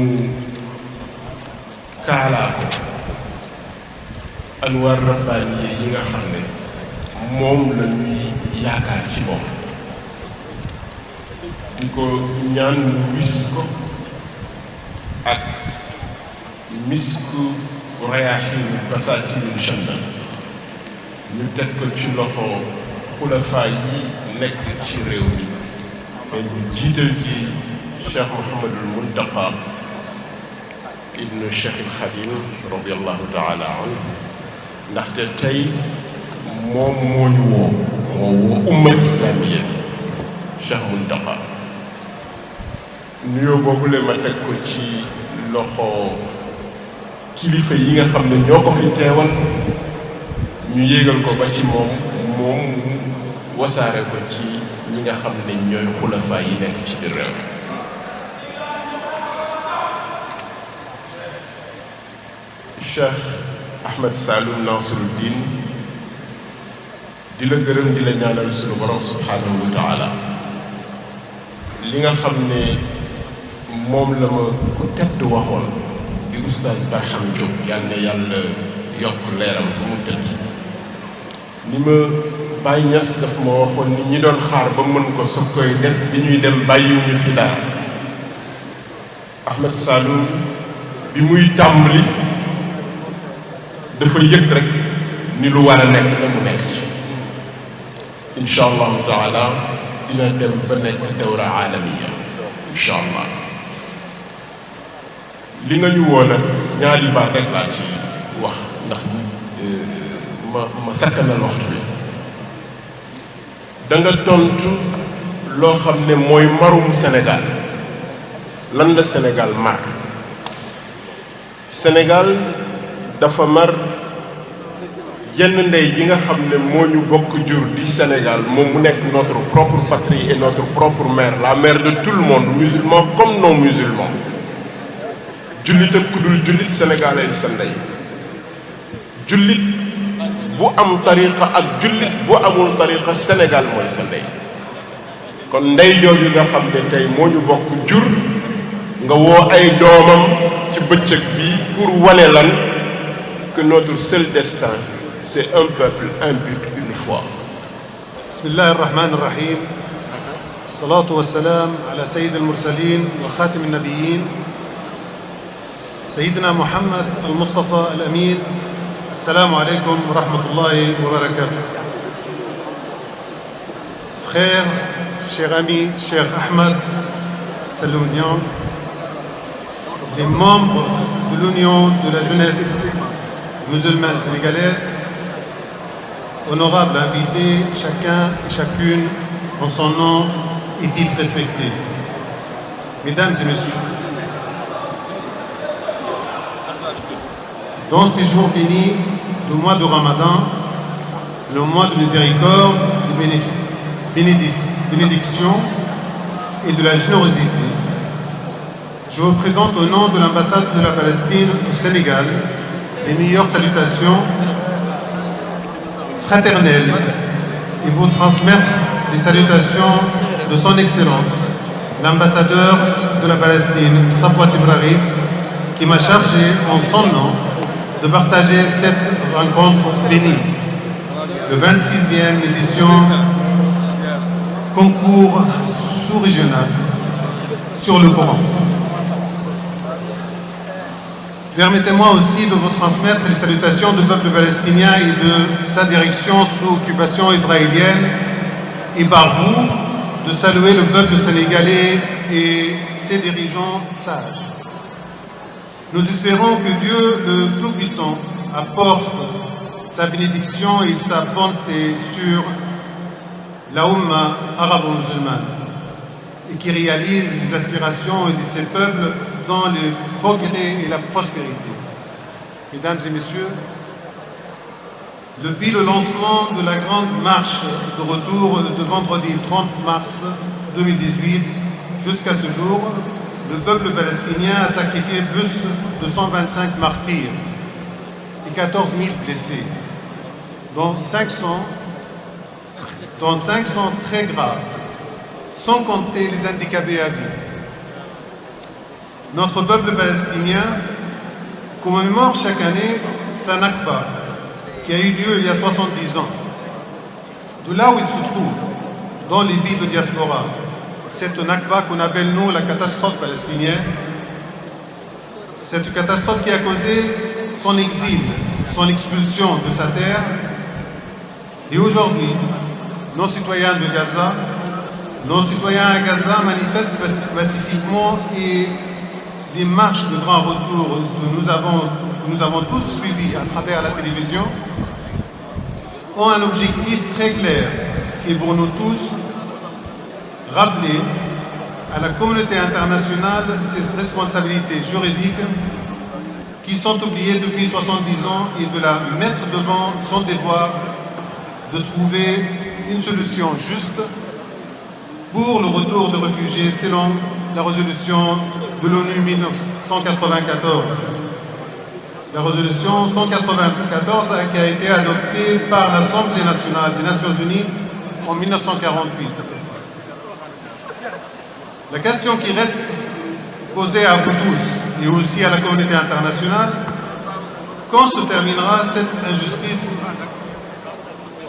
kaalaa ko anwaar rabbaani yi nga xam ne moom la ñuy yaakaar ci moom di ko ñaan mu wis ko ak misku rayaaxiin basaatinul janna ñu teg ko ci loxo xulafaa yi nekk ci réew mi te ñu jiital ci Cheikh Mouhamadul Muntaqa ibnu Cheikh il Xadim radiallahu taala anhu ndaxte tey moom moo ñu woo umma islamiya Cheikh Muntaqa nuyoo boobule ma teg ko ci loxo kilifa yi nga xam ne ñoo ko fi teewal ñu yéegal ko ba ci moom wasaare ko ci ñi nga xam ne ñooy xulafaa yi nekk ci biir réew Cheikh Ahmed Saloum Nasruddin di la gërëm di la ñaanal sunu borom subhanahu wa taala li nga xam ne moom la ma ku tedd waxoon di oustaz Barham Diop yal na yàlla yokk leeram fu mu tëdd ni ma Baye Niass daf ma waxoon ni ñi doon xaar ba mën ko su koy def bi ñuy dem bàyyiwuñu fi dara Ahmed Saloum bi muy tàmbali dafa yëg rek ni lu war a nekk la mu nekk ci incha allahu taala dina dem ba nekk dawra aalamiya incha allah li nga ñu woo nag ñaari baat rek laa ci wax ndax ma sakkanal waxtu bi da nga tontu loo xam ne mooy marum Sénégal lan la Sénégal mar Sénégal dafa mar jenn ndey ji nga xam ne moo ñu bokk jur di Sénégal moom mu nekk notre propre patrie et notre propre mère la mère de tout le monde musulman comme non musulman jullit ak ku dul jullit Sénégal ay sa ndey jullit bu am tariqa ak jullit bu amul tariqa Sénégal mooy sa ndey kon ndey jooju nga xam ne tey moo ñu bokk jur nga woo ay doomam ci bëccëg bi pour wane lan que notre seul destin c'est un peuple, un but, une foi. Bismillah ar-Rahman ar-Rahim. As-salatu was-salam ala sayyid al-mursalin wa khatim al-nabiyyin Sayyidina Muhammad al-Mustafa al-Amin. Assalamu alaikum wa rahmatullahi wa barakatuh. Frères, chers amis, cher Ahmed Saloum Niang, les membres de l'Union de la jeunesse musulmane sénégalaise, honorables invités, chacun et chacune en son nom et titre respecté. Mesdames et messieurs, dans ces jours bénis du mois de Ramadan, le mois de miséricorde, de bénédiction et de la générosité, je vous présente au nom de l'ambassade de la Palestine au Sénégal les meilleures salutations fraternelles et vous transmettre les salutations de son Excellence, l'ambassadeur de la Palestine, Safwat Ibrahim, qui m'a chargé en son nom de partager cette rencontre bénie, le 26e édition concours sous-régional sur le Coran. Permettez-moi aussi de vous transmettre les salutations du peuple palestinien et de sa direction sous occupation israélienne, et par vous, de saluer le peuple sénégalais et ses dirigeants sages. Nous espérons que Dieu, le Tout-Puissant, apporte sa bénédiction et sa bonté sur la Oumma arabo-musulmane et qui réalise les aspirations de ces peuples dans le progrès et la prospérité. Mesdames et messieurs, depuis le lancement de la grande marche de retour de vendredi 30 mars 2018 jusqu'à ce jour, le peuple palestinien a sacrifié plus de 125 martyrs et 14 000 blessés, dont 500 très graves, sans compter les handicapés à vie. Notre peuple palestinien commémore chaque année sa Nakba, qui a eu lieu il y a 70 ans. De là où il se trouve, dans les pays de diaspora, cette Nakba qu'on appelle nous la catastrophe palestinienne, cette catastrophe qui a causé son exil, son expulsion de sa terre. Et aujourd'hui, nos citoyens de Gaza, nos citoyens à Gaza manifestent pacifiquement et les marches de grand retour que nous avons tous suivies à travers la télévision ont un objectif très clair qui est pour nous tous rappeler à la communauté internationale ses responsabilités juridiques qui sont oubliées depuis 70 ans et de la mettre devant son devoir de trouver une solution juste pour le retour de réfugiés selon la résolution de l'ONU 1994. La résolution 194 qui a été adoptée par l'Assemblée nationale des Nations Unies en 1948. La question qui reste posée à vous tous et aussi à la communauté internationale, quand se terminera cette injustice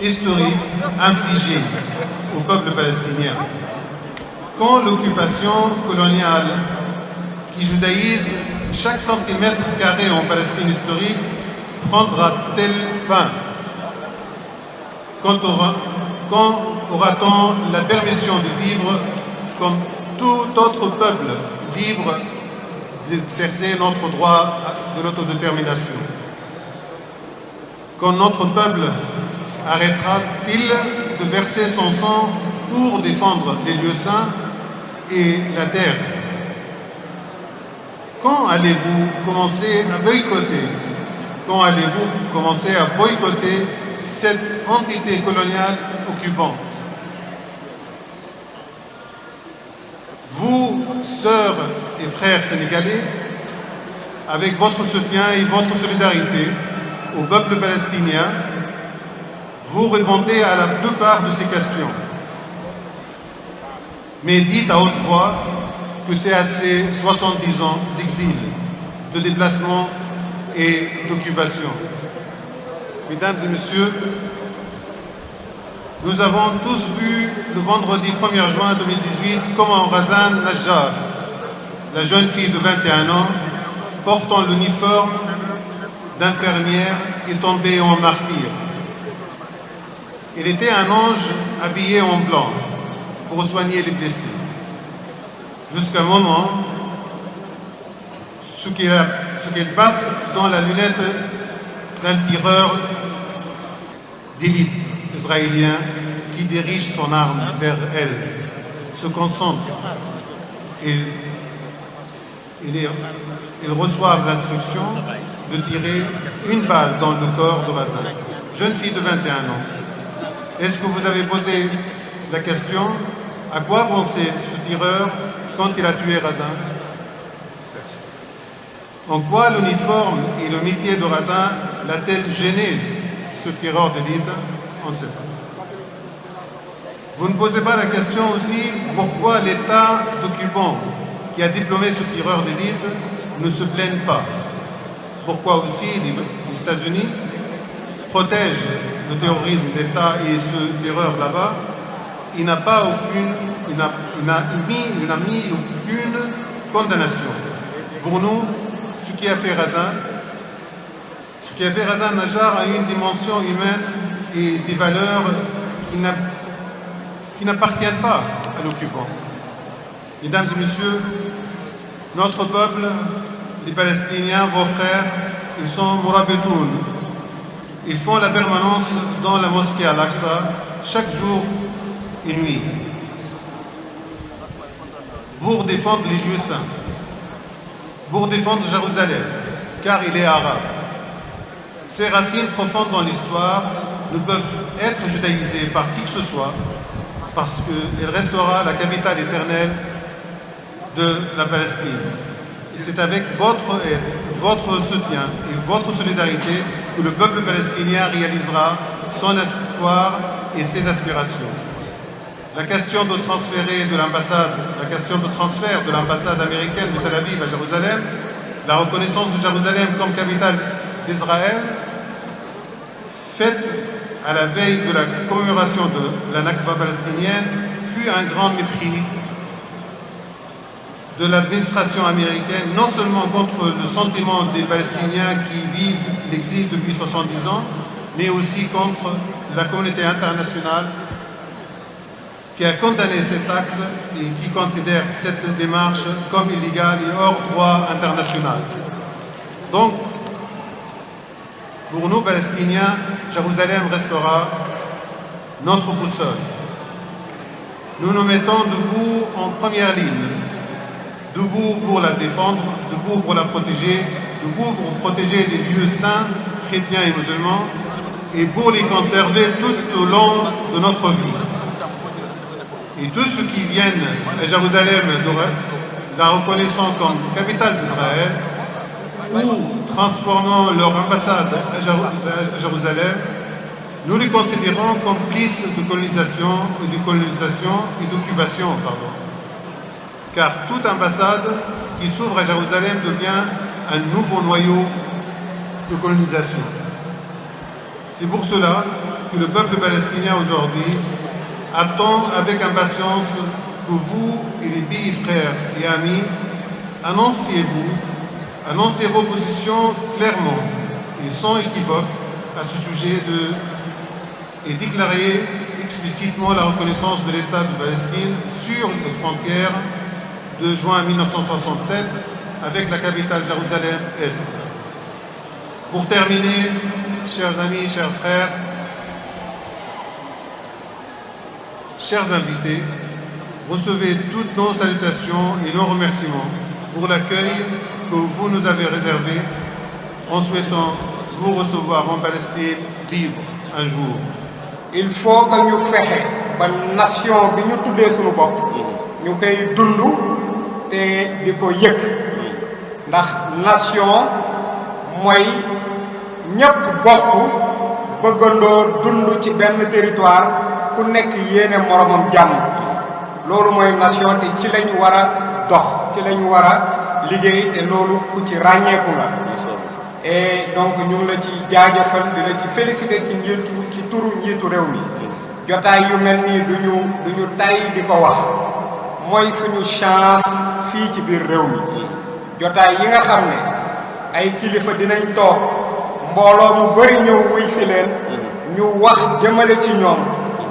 historique infligée au peuple palestinien? Quand l'occupation coloniale qui judaïse chaque centimètre carré en Palestine historique prendra-t-elle fin? Quand aura-t-on la permission de vivre comme tout autre peuple libre d'exercer notre droit de l'autodétermination? Quand notre peuple arrêtera-t-il de verser son sang pour défendre les lieux saints et la terre? Quand allez-vous commencer à boycotter? Quand allez-vous commencer à boycotter cette entité coloniale occupante? Vous, sœurs et frères sénégalais, avec votre soutien et votre solidarité au peuple palestinien, vous répondez à la plupart de ces questions. Mais dites à haute voix que c'est assez 70 ans d'exil, de déplacement et d'occupation. Mesdames et messieurs, nous avons tous vu le vendredi 1er juin 2018 comment Razan Najjar, la jeune fille de 21 ans, portant l'uniforme d'infirmière, est tombée en martyr. Il était un ange habillé en blanc pour soigner les blessés. Jusqu'à un moment, ce qu'elle passe dans la lunette d'un tireur d'élite israélien qui dirige son arme vers elle, se concentre et ils reçoivent l'instruction de tirer une balle dans le corps de Razan, jeune fille de 21 ans. Est-ce que vous avez posé la question, à quoi pensait ce tireur quand il a tué Razan? En quoi l'uniforme et le métier de Razan l'a-t-elle gêné, ce tireur d'élite? On ne sait pas. Vous ne posez pas la question aussi pourquoi l'État d'occupant qui a diplômé ce tireur d'élite ne se plaigne pas. Pourquoi aussi les États-Unis protègent le terrorisme d'État et ce terreur là-bas? Il n'a mis aucune condamnation. Pour nous, ce qui a fait Razan Najjar a une dimension humaine et des valeurs qui n'appartiennent pas à l'occupant. Mesdames et messieurs, notre peuple, les Palestiniens, vos frères, ils sont mourabitoun. Ils font la permanence dans la mosquée Al-Aqsa chaque jour et nuit pour défendre les lieux saints, pour défendre Jérusalem, car il est arabe. Ses racines profondes dans l'histoire ne peuvent être judaïsées par qui que ce soit, parce qu'elle restera la capitale éternelle de la Palestine. Et c'est avec votre aide, votre soutien et votre solidarité que le peuple palestinien réalisera son espoir et ses aspirations. La question de transférer de l'ambassade, la question de transfert de l'ambassade américaine de Tel Aviv à Jérusalem, la reconnaissance de Jérusalem comme capitale d'Israël, faite à la veille de la commémoration de la Nakba palestinienne, fut un grand mépris de l'administration américaine, non seulement contre le sentiment des Palestiniens qui vivent l'exil depuis 70 ans, mais aussi contre la communauté internationale qui a condamné cet acte et qui considère cette démarche comme illégale et hors droit international. Donc, pour nous, Palestiniens, Jérusalem restera notre boussole. Nous nous mettons debout en première ligne, debout pour la défendre, debout pour la protéger, debout pour protéger les lieux saints, chrétiens et musulmans, et pour les conserver tout au long de notre vie. Et tous ceux qui viennent à Jérusalem la reconnaissant comme capitale d'Israël ou transformant leur ambassade à Jérusalem, nous les considérons complices de colonisation et d'occupation. Car toute ambassade qui s'ouvre à Jérusalem devient un nouveau noyau de colonisation. C'est pour cela que le peuple palestinien aujourd'hui attend avec impatience que vous et les pays frères et amis annonciez vos positions clairement et sans équivoque à ce sujet et déclarez explicitement la reconnaissance de l'État de Palestine sur les frontières de juin 1967 avec la capitale Jérusalem-Est. Pour terminer, chers amis, chers frères, chers invités, recevez toutes nos salutations et nos remerciements pour l'accueil que vous nous avez réservé en souhaitant vous recevoir en Palestine libre un jour. Il faut que ñu fexe ba nation bi ñu tuddee suñu bopp ñu koy dund te di ko yëg ndax nation mooy ñépp bokk bëggandoo dund ci benn territoire ku nekk yéene moromam jàmm loolu mooy nation te ci lañu war a dox ci lañu war a liggéey te loolu ku ci ràññeeku la et donc ñu ngi la ci jaajëfal di la ci féliciter ci turu njiitu réew mi jotaay yu mel nii duñu tay di ko wax mooy suñu chance fii ci biir réew mi jotaay yi nga xam ne ay kilifa dinañ toog mbooloo mu bari ñëw wuy si leen ñu wax jëmale ci ñoom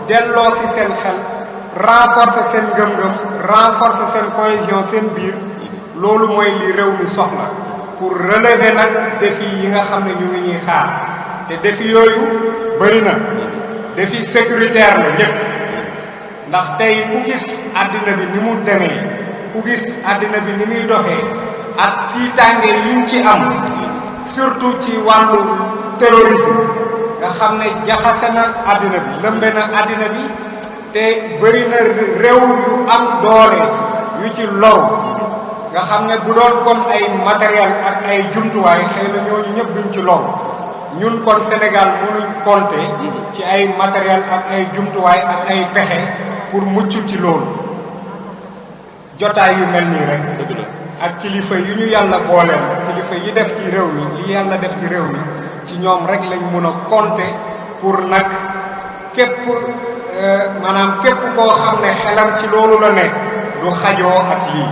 delloo si seen xel renforcer seen ngëm-ngëm renforcer seen cohésion seen biir loolu mooy li réew mi soxla pour relever nag défi yi nga xam ne ñu ngi ñuy xaar te défi yooyu bari na défi sécuritaire la ñëpp ndax tey ku gis àddina bi ni mu demee ku gis àddina bi ni muy doxee ak tiitaange yiñ ci am surtout ci wàllu terrorisme nga xam ne jaxase na àddina bi lëmbe na àddina bi te bëri na réew yu am doole yu ci loru nga xam ne bu doon kon ay matériel ak ay jumtuwaay xëy na ñooñu ñëpp duñ ci loru ñun kon Sénégal mënuñ compter ci ay matériel ak ay jumtuwaay ak ay pexe pour mucc ci loolu jotaay yu mel nii rek ak kilifa yu ñu yàlla booleel kilifa yi def ci réew mi li yàlla def ci réew mi ci ñoom rek lañ mën a compter pour nag képp maanaam képp koo xam ne xelam ci loolu la nekk du xajoo ak lii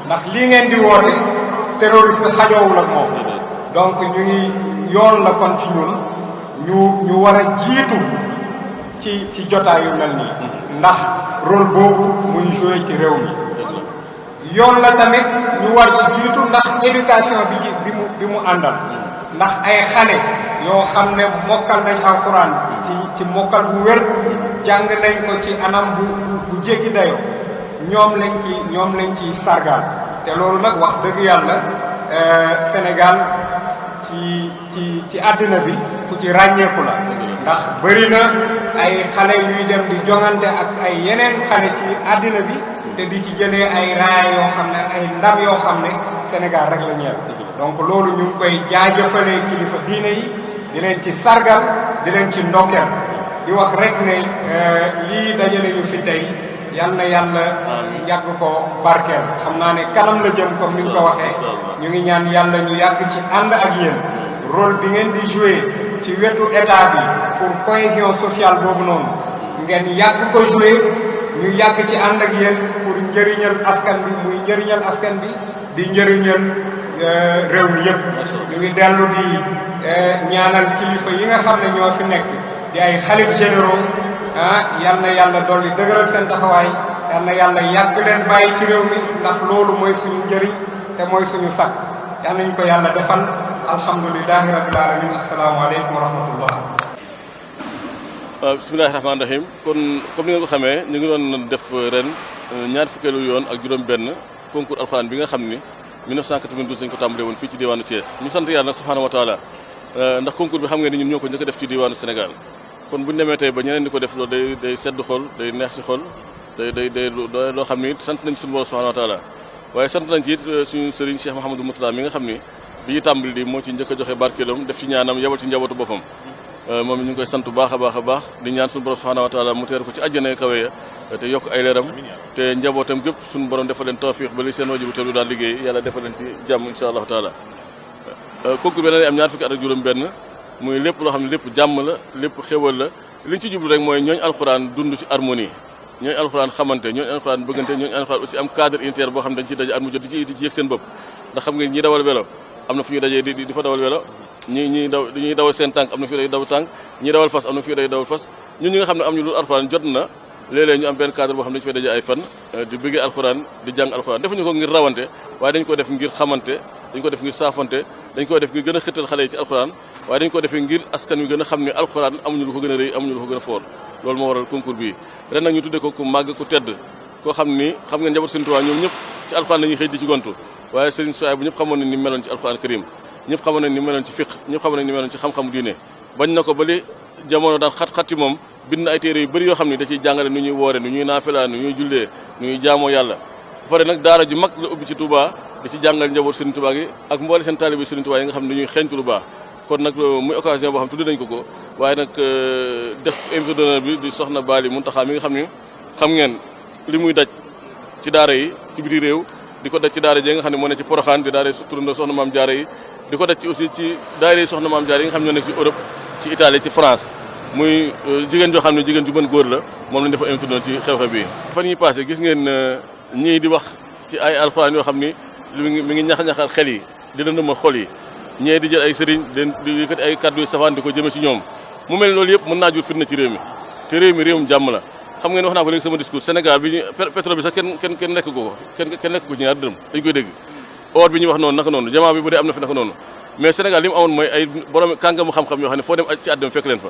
ndax lii ngeen di woote terroriste xajoowul ak moom donc ñu ngi yoon la kon ci ñun ñu war a jiitu ci jotaay yu mel nii ndax rôle boobu muy joué ci réew mi yoon la tamit ñu war ci jiitu ndax éducation bi mu àndal ndax ay xale yoo xam ne mokkal nañ alxuraan ci mokkal bu wér jàng nañ ko ci anam bu jéggi dayo ñoom lañ ci sargal te loolu nag wax dëgg yàlla Sénégal ci àddina bi ku ci ràññeeku la ndax bëri na ay xale yuy dem di jongante ak ay yeneen xale ci àddina bi te di ci jëlee ay raaya yoo xam ne ay ndam yoo xam ne Sénégal rek la ñeel donc loolu ñu ngi koy jaajëfalee kilifa diine yi di leen ci sargal di leen ci ndokkeel di wax rek ne lii dajale ñu fi tey yal na yàlla yàgg ko barkeel xam naa ne kanam la jëm comme ni ñu ko waxee ñu ngi ñaan yàlla ñu yàgg ci ànd ak yéen rôle bi ngeen di jouer ci wetu état bi pour cohésion sociale boobu noonu ngeen yàgg ko jouer ñu yàgg ci ànd ak yéen pour njëriñal askan bi muy njëriñal askan bi di njëriñal réew mi yëpp ñu ngi dellu di ñaanal kilifa yi nga xam ne ñoo fi nekk di ay xalif généraux yal na yàlla dolli dëgëral seen taxawaay yal na yàlla yàgg leen bàyyi ci réew mi ndax loolu mooy suñu njëriñ te mooy suñu sag yal nañu ko yàlla defal alhamdulilahi rabbil alamin assalaamu aleykum wa rahmatullah. bismillahi rahmaani rahim kon comme ni nga ko xamee ñu ngi doon def ren ñaar fukkeelu yoon ak juróom benn concours alxuraan bi nga xam ni 1992 lañu ko tàmbalee woon fii ci diwaanu Thiès ñu sant yàlla subhanahu wa taala ndax concours bi xam nga ni ñun ñoo ko njëkk a def ci diwaanu Sénégal kon bu ñu demee tey ba ñeneen di ko def loolu day sedd xol day neex ci xol day loo xam ni sant nañ ci suñu borom subhanahu wa taala waaye sant nañ ci it suñu sëriñ Cheikh Mouhamadou Moutala mi nga xam ni bi ñu tàmbali di moo ci njëkk a joxe barkeelam def ci ñaanam yebal ci njabootu boppam moom ñu ngi koy sant bu baax a baax a baax di ñaan suñu borom subhanahu wa taala mu teer ko ci àjjana kawe ya te yokk ay leeram te njabootam gépp suñu borom defal leen tawfiix ba li seen wajibu te lu daal liggéey yàlla defal leen ci jàmm insha allahu taala concours bi am ñaar fukki at ak juróom benn muy lépp loo xam ne lépp jàmm la lépp xéwal la liñ ci jublu rek mooy ñooñu alxuraan dund ci harmonie ñooñu alxuraan xamante ñooñu alxuraan bëggante ñooñu alxuraan aussi am cadre unitaire boo xam ne dañ ci daje at mu jot di ci yëg seen bopp ndax xam nga ñi dawal vélo am na fu ñu dajee di fa dawal vélo ñuy dawal seen tànk am na fi day daw tànk ñi dawal fas am na fi day dawal fas ñun ñi nga xam ne am ñu lu alxuraan jot na léeg-léeg ñu am benn cadre boo xam ne dañu fay daje ay fan di bëggee alxuraan di jàng alxuraan defuñu ko ngir rawante waaye dañu ko def ngir xamante dañu ko def ngir saafante dañu ko def ngir gën a xëttal xale yi ci alxuraan waaye dañu ko defee ngir askan wi gën a xam ne alxuraan amuñu lu ko gën a rëy amuñu lu ko gën a foor loolu moo waral concours bii ren nag ñu tuddee ko ku màgg ku tedd koo xam ni xam ngeen njaboot Sëriñ Tuubaa ñoom ñëpp ci alxuraan la ñuy xëy di ci gontu waaye Sëriñ Suwaay bu ñëpp xamoon ne ni meloon ci alxuraan karim ñëpp xamoon ne ni meloon ci fiq ñëpp xamoon ne ni meloon ci xam-xamu diine bañ na ko ba li jamono daan xat-xat ci moom bind na ay téere yu bëri yoo xam ne da ciy jàngale nu ñuy woore nu ñuy naafila nu ñuy jullee nu ñuy jaamoo yàlla ba pare nag daara ju mag la ubbi ci Touba di ci jàngal njaboot Sëriñ Tuubaa gi ak mboole seen taalibe Sëriñ Tuubaa yi nga xam ne dañuy xeeñtu lu baax kon nag muy occasion boo xam tudd nañ ko waaye nag def invité d'honneur bi di soxna Bali Muntaxa mi nga xam ni xam ngeen li muy daj ci daara yi ci biir réew di ko daj ci daara ji nga xam ne moo ne ci Poroxaan di daara turandoo soxna maam Jaara yi di ko daj ci aussi ci daara yi soxna maam Jaara yi nga xam ñoo nekk ci Europe ci Italie ci France muy jigéen joo xam ne jigéen ju mën góor la moom lañ dafa invité d'honneur ci xew-xew bi fan yi passé gis ngeen ñii di wax ci ay alxuraan yoo xam ni mi ngi ñax-ñaxal xel yi di la nëmal xol yi ñee di jël ay sëriñ di yëkkati ay kàddu yu safaan di ko jëme ci ñoom mu mel loolu yëpp mën naa jur fitna ci réew mi te réew mi réewum jàmm la xam ngeen wax naa ko léegi sama discours Sénégal bi pétrole bi sax kenn lekk ko kenn lekk ko ci ñaar dërëm dañ koy dégg or bi ñu wax noonu naka noonu jamaa bi bu dee am na fi naka noonu mais Sénégal li mu amoon mooy ay borom kàngamu xam-xam yoo xam ne foo dem ci àddina fekk leen fa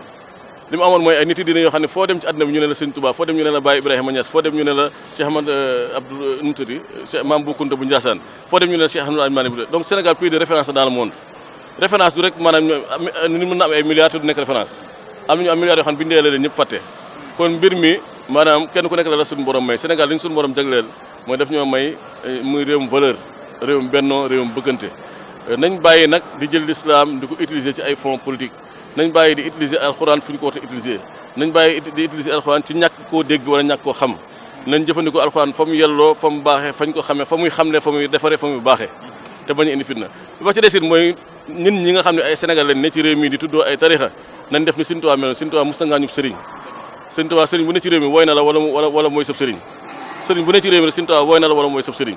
li mu amoon mooy ay nit yi dina yoo xam ne foo dem ci àddina bi ñu ne la Sëriñ Tuubaa foo dem ñu ne la Baye Ibrahima Niass foo dem ñu ne la Cheikh Ahmad Abdou Numtadi Cheikh Mame Bou Kounta bu Ndiassane foo dem ñu ne la Cheikh Ahmadou Almani bu donc Sénégal pays de référence dans le monde référence du rek maanaam ni mën na am ay milliards te du nekk référence am nañu am milliards yoo xam ne bindee la leen ñëpp fàtte kon mbir mi maanaam kenn ku nekk la suñu borom may Sénégal li ñu suñu borom jagleel mooy daf ñoo may muy réewum valeur réewum bennoo réewum bëggante nañ bàyyi nag di jël l'islam di ko utiliser ci ay fonds politique nañ bàyyi di utiliser alxuraan fu ñu ko war a utiliser nañ bàyyi di utiliser alxuraan ci ñàkk koo dégg wala ñàkk koo xam nañ jëfandikoo alxuraan fa mu yelloo fa mu baaxee fañ ko xamee fa muy xamle fa muy defaree fa muy baaxee te bañ a indi fitna bi ba ci desit mooy ñun ñi nga xam ne ay Sénégal lañ ne ci réew mi di tuddoo ay tarixa nañ def ni Sëriñ Tuubaa meloon Sëriñ Tuubaa mos na ngaa ñub sëriñ Sëriñ Tuubaa sëriñ bu ne ci réew mi woy na la wala mooy sab sëriñ sëriñ bu ne ci réew mi Sëriñ Tuubaa woy na la wala mooy sab sëriñ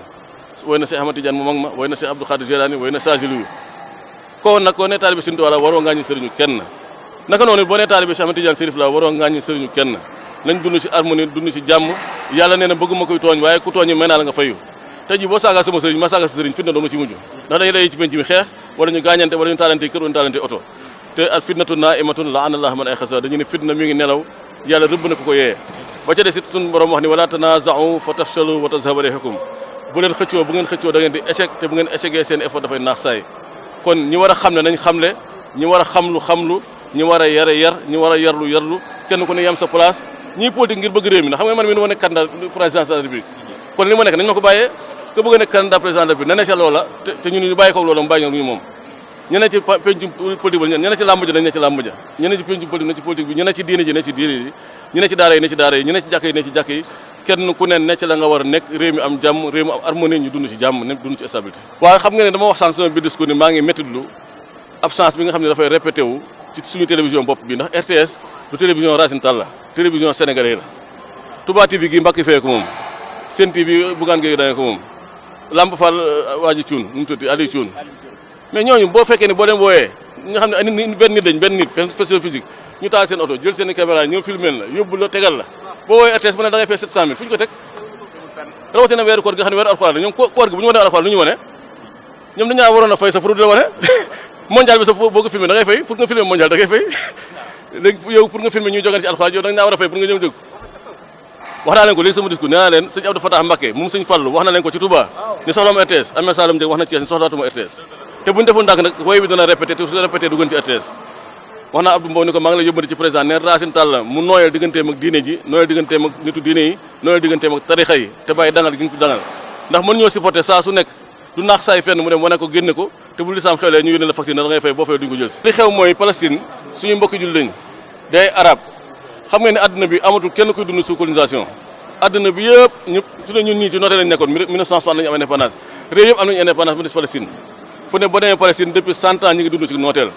woy na Cheikh Ahmad Tidiane mu mag ma woy na Cheikh Abdou Khadir Jilani woy na Sajilu ko nag koo ne taalibe Sëriñ Tuubaa la waroo ngaañi sëriñu kenn naka noonu boo ne taalibe Cheikh Ahmad Tidiane Chérif la waroo ngaañi sëriñu kenn nañ dund ci harmonie dund ci jàmm yàlla nee na bëgguma koy tooñ waaye ku tooñi may naa la nga fayu tey jii boo saaga sama sëriñ ma saaga sa sëriñ fitna doon ci mujj ndax dañuy day ci penc mi xeex wala ñu gaañante wala ñu taalante kër wala ñu taalante oto te al fitnatu naimatun laana allah man ay xasa dañu ne fitna mi ngi nelaw yàlla rëbb na ko yee ba ca des it suñu borom wax ni wala tanaza'u fa tafshalu wa tazhaba rihukum bu leen xëccoo bu ngeen xëccoo da ngeen di échec te bu ngeen échecgee seen effort dafay naax saay kon ñi war a xam ne nañ xamle ñi war a xamlu ñi war a yare yar ñi war a yarlu kenn ku ne yam sa place ñii politique ngir bëgg réew mi ndax xam nga man mi nu ma nekk candidat président de la République kon li ma nekk nañ ma ko bàyyee que bëgg a nekk candidat président de la République na ne ca loola te ñun ñu bàyyi ko loola mu bàyyi ñoo ñu moom ñene ci pencum politique ba ñene ci làmb ja dañ ne ci làmb ja ñene ci pencum politique ne ci politique bi ñene ci diine ji ne ci diine ji ñene ci daara yi ne ci daara yi ñene ci jàkk yi ne ci jàkk yi kenn ku ne ci la nga war a nekk réew mi am jàmm réew mi am harmonie ñu dund ci jàmm ne dund ci stabilité waaye xam nga ne dama wax sànq sama biir discours ni maa ngi méttitlu absence bi nga xam ne dafay répété wu ci suñu télévision bopp bi ndax RTS du télévision Racine Talla télévision sénégalais la Touba TV gi Mbacke Faye ko moom Sen TV Bougane Gueye Dany ko moom Lamp Fall waa ji Thioune nu mu tudd Aliou Thioune mais ñooñu boo fekkee ne boo leen wooyee nga xam ne benn nit professeur physique ñu taal seen oto jël seen caméra ñëw filmé la yóbbu la tegal la boo wooyee RTS bu ne da ngay fay 700 000 fu ñu ko teg rawatina weeru koor gi nga xam ne weeru alxuraan la ñoom koor gi bu ñu wanee alxuraan lu ñu wane ñoom dañaa waroon a fay sa pour di la wane mondial bi sax boo ko filmé da ngay fay pour nga filmé mondial da ngay fay léegi yow pour nga filmé ñuy jogante ci alxuraan yow da nga war a fay pour nga ñëw jóg wax naa leen ko léegi sama discours nee naa leen sëñ Abdou Fatah Mbacké moom sëñ Fallu wax na leen ko ci Touba ni soxlaama RTS Amé Saloum Dieng wax na ci ni soxlaatuma RTS te buñu defoon ndànk nag woy bi dana répété te su répété du gën ci RTS wax naa Abdou Mbow ni ko maa ngi lay yóbbante ci président neen Racine Talla mu nooyal digganteem ak diine ji nooyal digganteem ak nitu diine yi nooyal digganteem ak tarixa yi te bàyyi dangal gi ñu ko dangal ndax mën ñoo supporté saa su nekk du naax saay fenn mu dem wane ko génne ko te bu lislaam xewlee ñu yónnee la facture na da ngay fay boo fay duñ ko jël si li xew mooy Palestine suñu mbokki jullit lañ day arab xam nga ne àdduna bi amatul kenn kuy dund sous colonisation àdduna bi yëpp ñëpp su ne ñun ñii ci noté lañ nekkoon 1960 lañu am indépendance réew yëpp am nañu indépendance mu des Palestine fu ne boo demee Palestine depuis 100 ans ñi ngi dund ci nooteel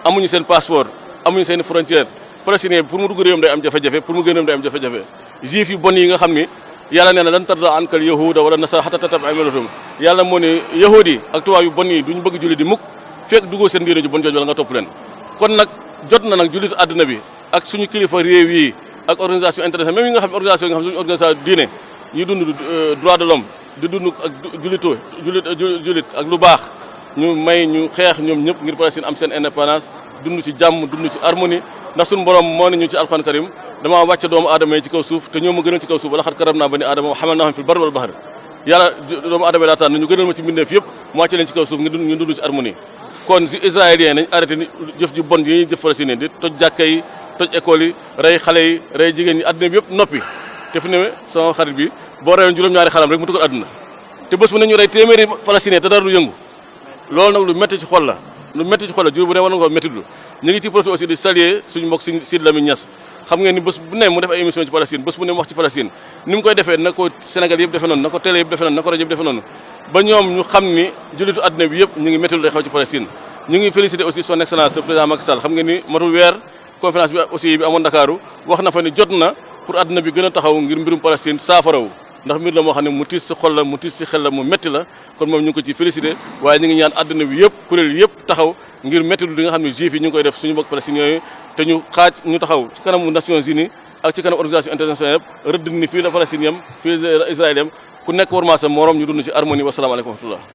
amuñu seen passeport amuñu seen frontière palestinien pour mu dugg réewam day am jafe-jafe pour mu génnam day am jafe-jafe juif yu bon yi nga xam ni yàlla nee na lan tarda ankal yahuda wala nasara hatta tattabi'a millatakum yàlla moo ne yahudi yi ak tubaab yu bon yi duñ bëgg julli di mukk fekk duggoo seen diine ju bon jooju wala nga topp leen kon nag jot na nag jullit àdduna bi ak suñu kilifa réew yi ak organisation internationale même yi nga xam organisation yi nga xam suñu organisation diine ñu dund droit de l'homme di dund ak jullit ak lu baax ñu may ñu xeex ñoom ñëpp ngir Palestine am seen indépendance dund ci jàmm dund ci harmonie ndax suñu borom moo ne ñu ci alxuraan karim dama wàcce doomu aadama yi ci kaw suuf te ñoo ma gënal ci kaw suuf wala xat karam naa bani aadama wa hamalnaahum fil barri wal bahri yàlla doomu aadama yi laa tànn ñu gënal ma ci mbindeef yëpp mu wàcce leen ci kaw suuf ñu dund ci harmonie kon si israélien nañ arrêté ni jëf ju bon yi ñuy jëf Palestine di toj jàkka yi toj école yi rey xale yi rey jigéen ñi àdduna bi yëpp noppi te fu ne sama xarit bi boo reyoon juróom-ñaari xalam rek mu tukkal àdduna te bés bu ne ñu rey téeméeri palestinien te dara du yëngu loolu nag lu métti ci xol la jur bu ne war na ko métti lu ñu ngi ci profité aussi di saluer suñu mbokk Sidy Lamine Niass xam ngeen ni bés bu ne mu def ay émission ci Palestine bés bu ne mu wax ci Palestine ni mu koy defee na ko Sénégal yëpp defe noonu na ko télé yëpp defe noonu na ko rajo yëpp defe noonu ba ñoom ñu xam ni jullitu àdduna bi yëpp ñu ngi métti lu day xew ci Palestine ñu ngi féliciter aussi son excellence le président Macky Sall xam ngeen ni matul weer conférence bi aussi bi amoon Ndakaaru wax na fa ni jot na pour àdduna bi gën a taxaw ngir mbirum Palestine saafarawu ndax mbir la moo xam ne mu tiis si xol la mu tiis si xel la mu métti la kon moom ñu ngi ko ci félicité waaye ñu ngi ñaan àdduna bi yëpp kuréel yëpp taxaw ngir métti lu li nga xam ne juif yi ñu ngi koy def suñu mbokk palestine yooyu te ñu taxaw ci kanamu Nations Unies ak ci kanam organisation internationale yëpp rëdd ni fii la Palestine yam fii la Israël yam ku nekk war maa sa morom ñu dund ci harmonie wasalaamaaleykum wa rahmatullah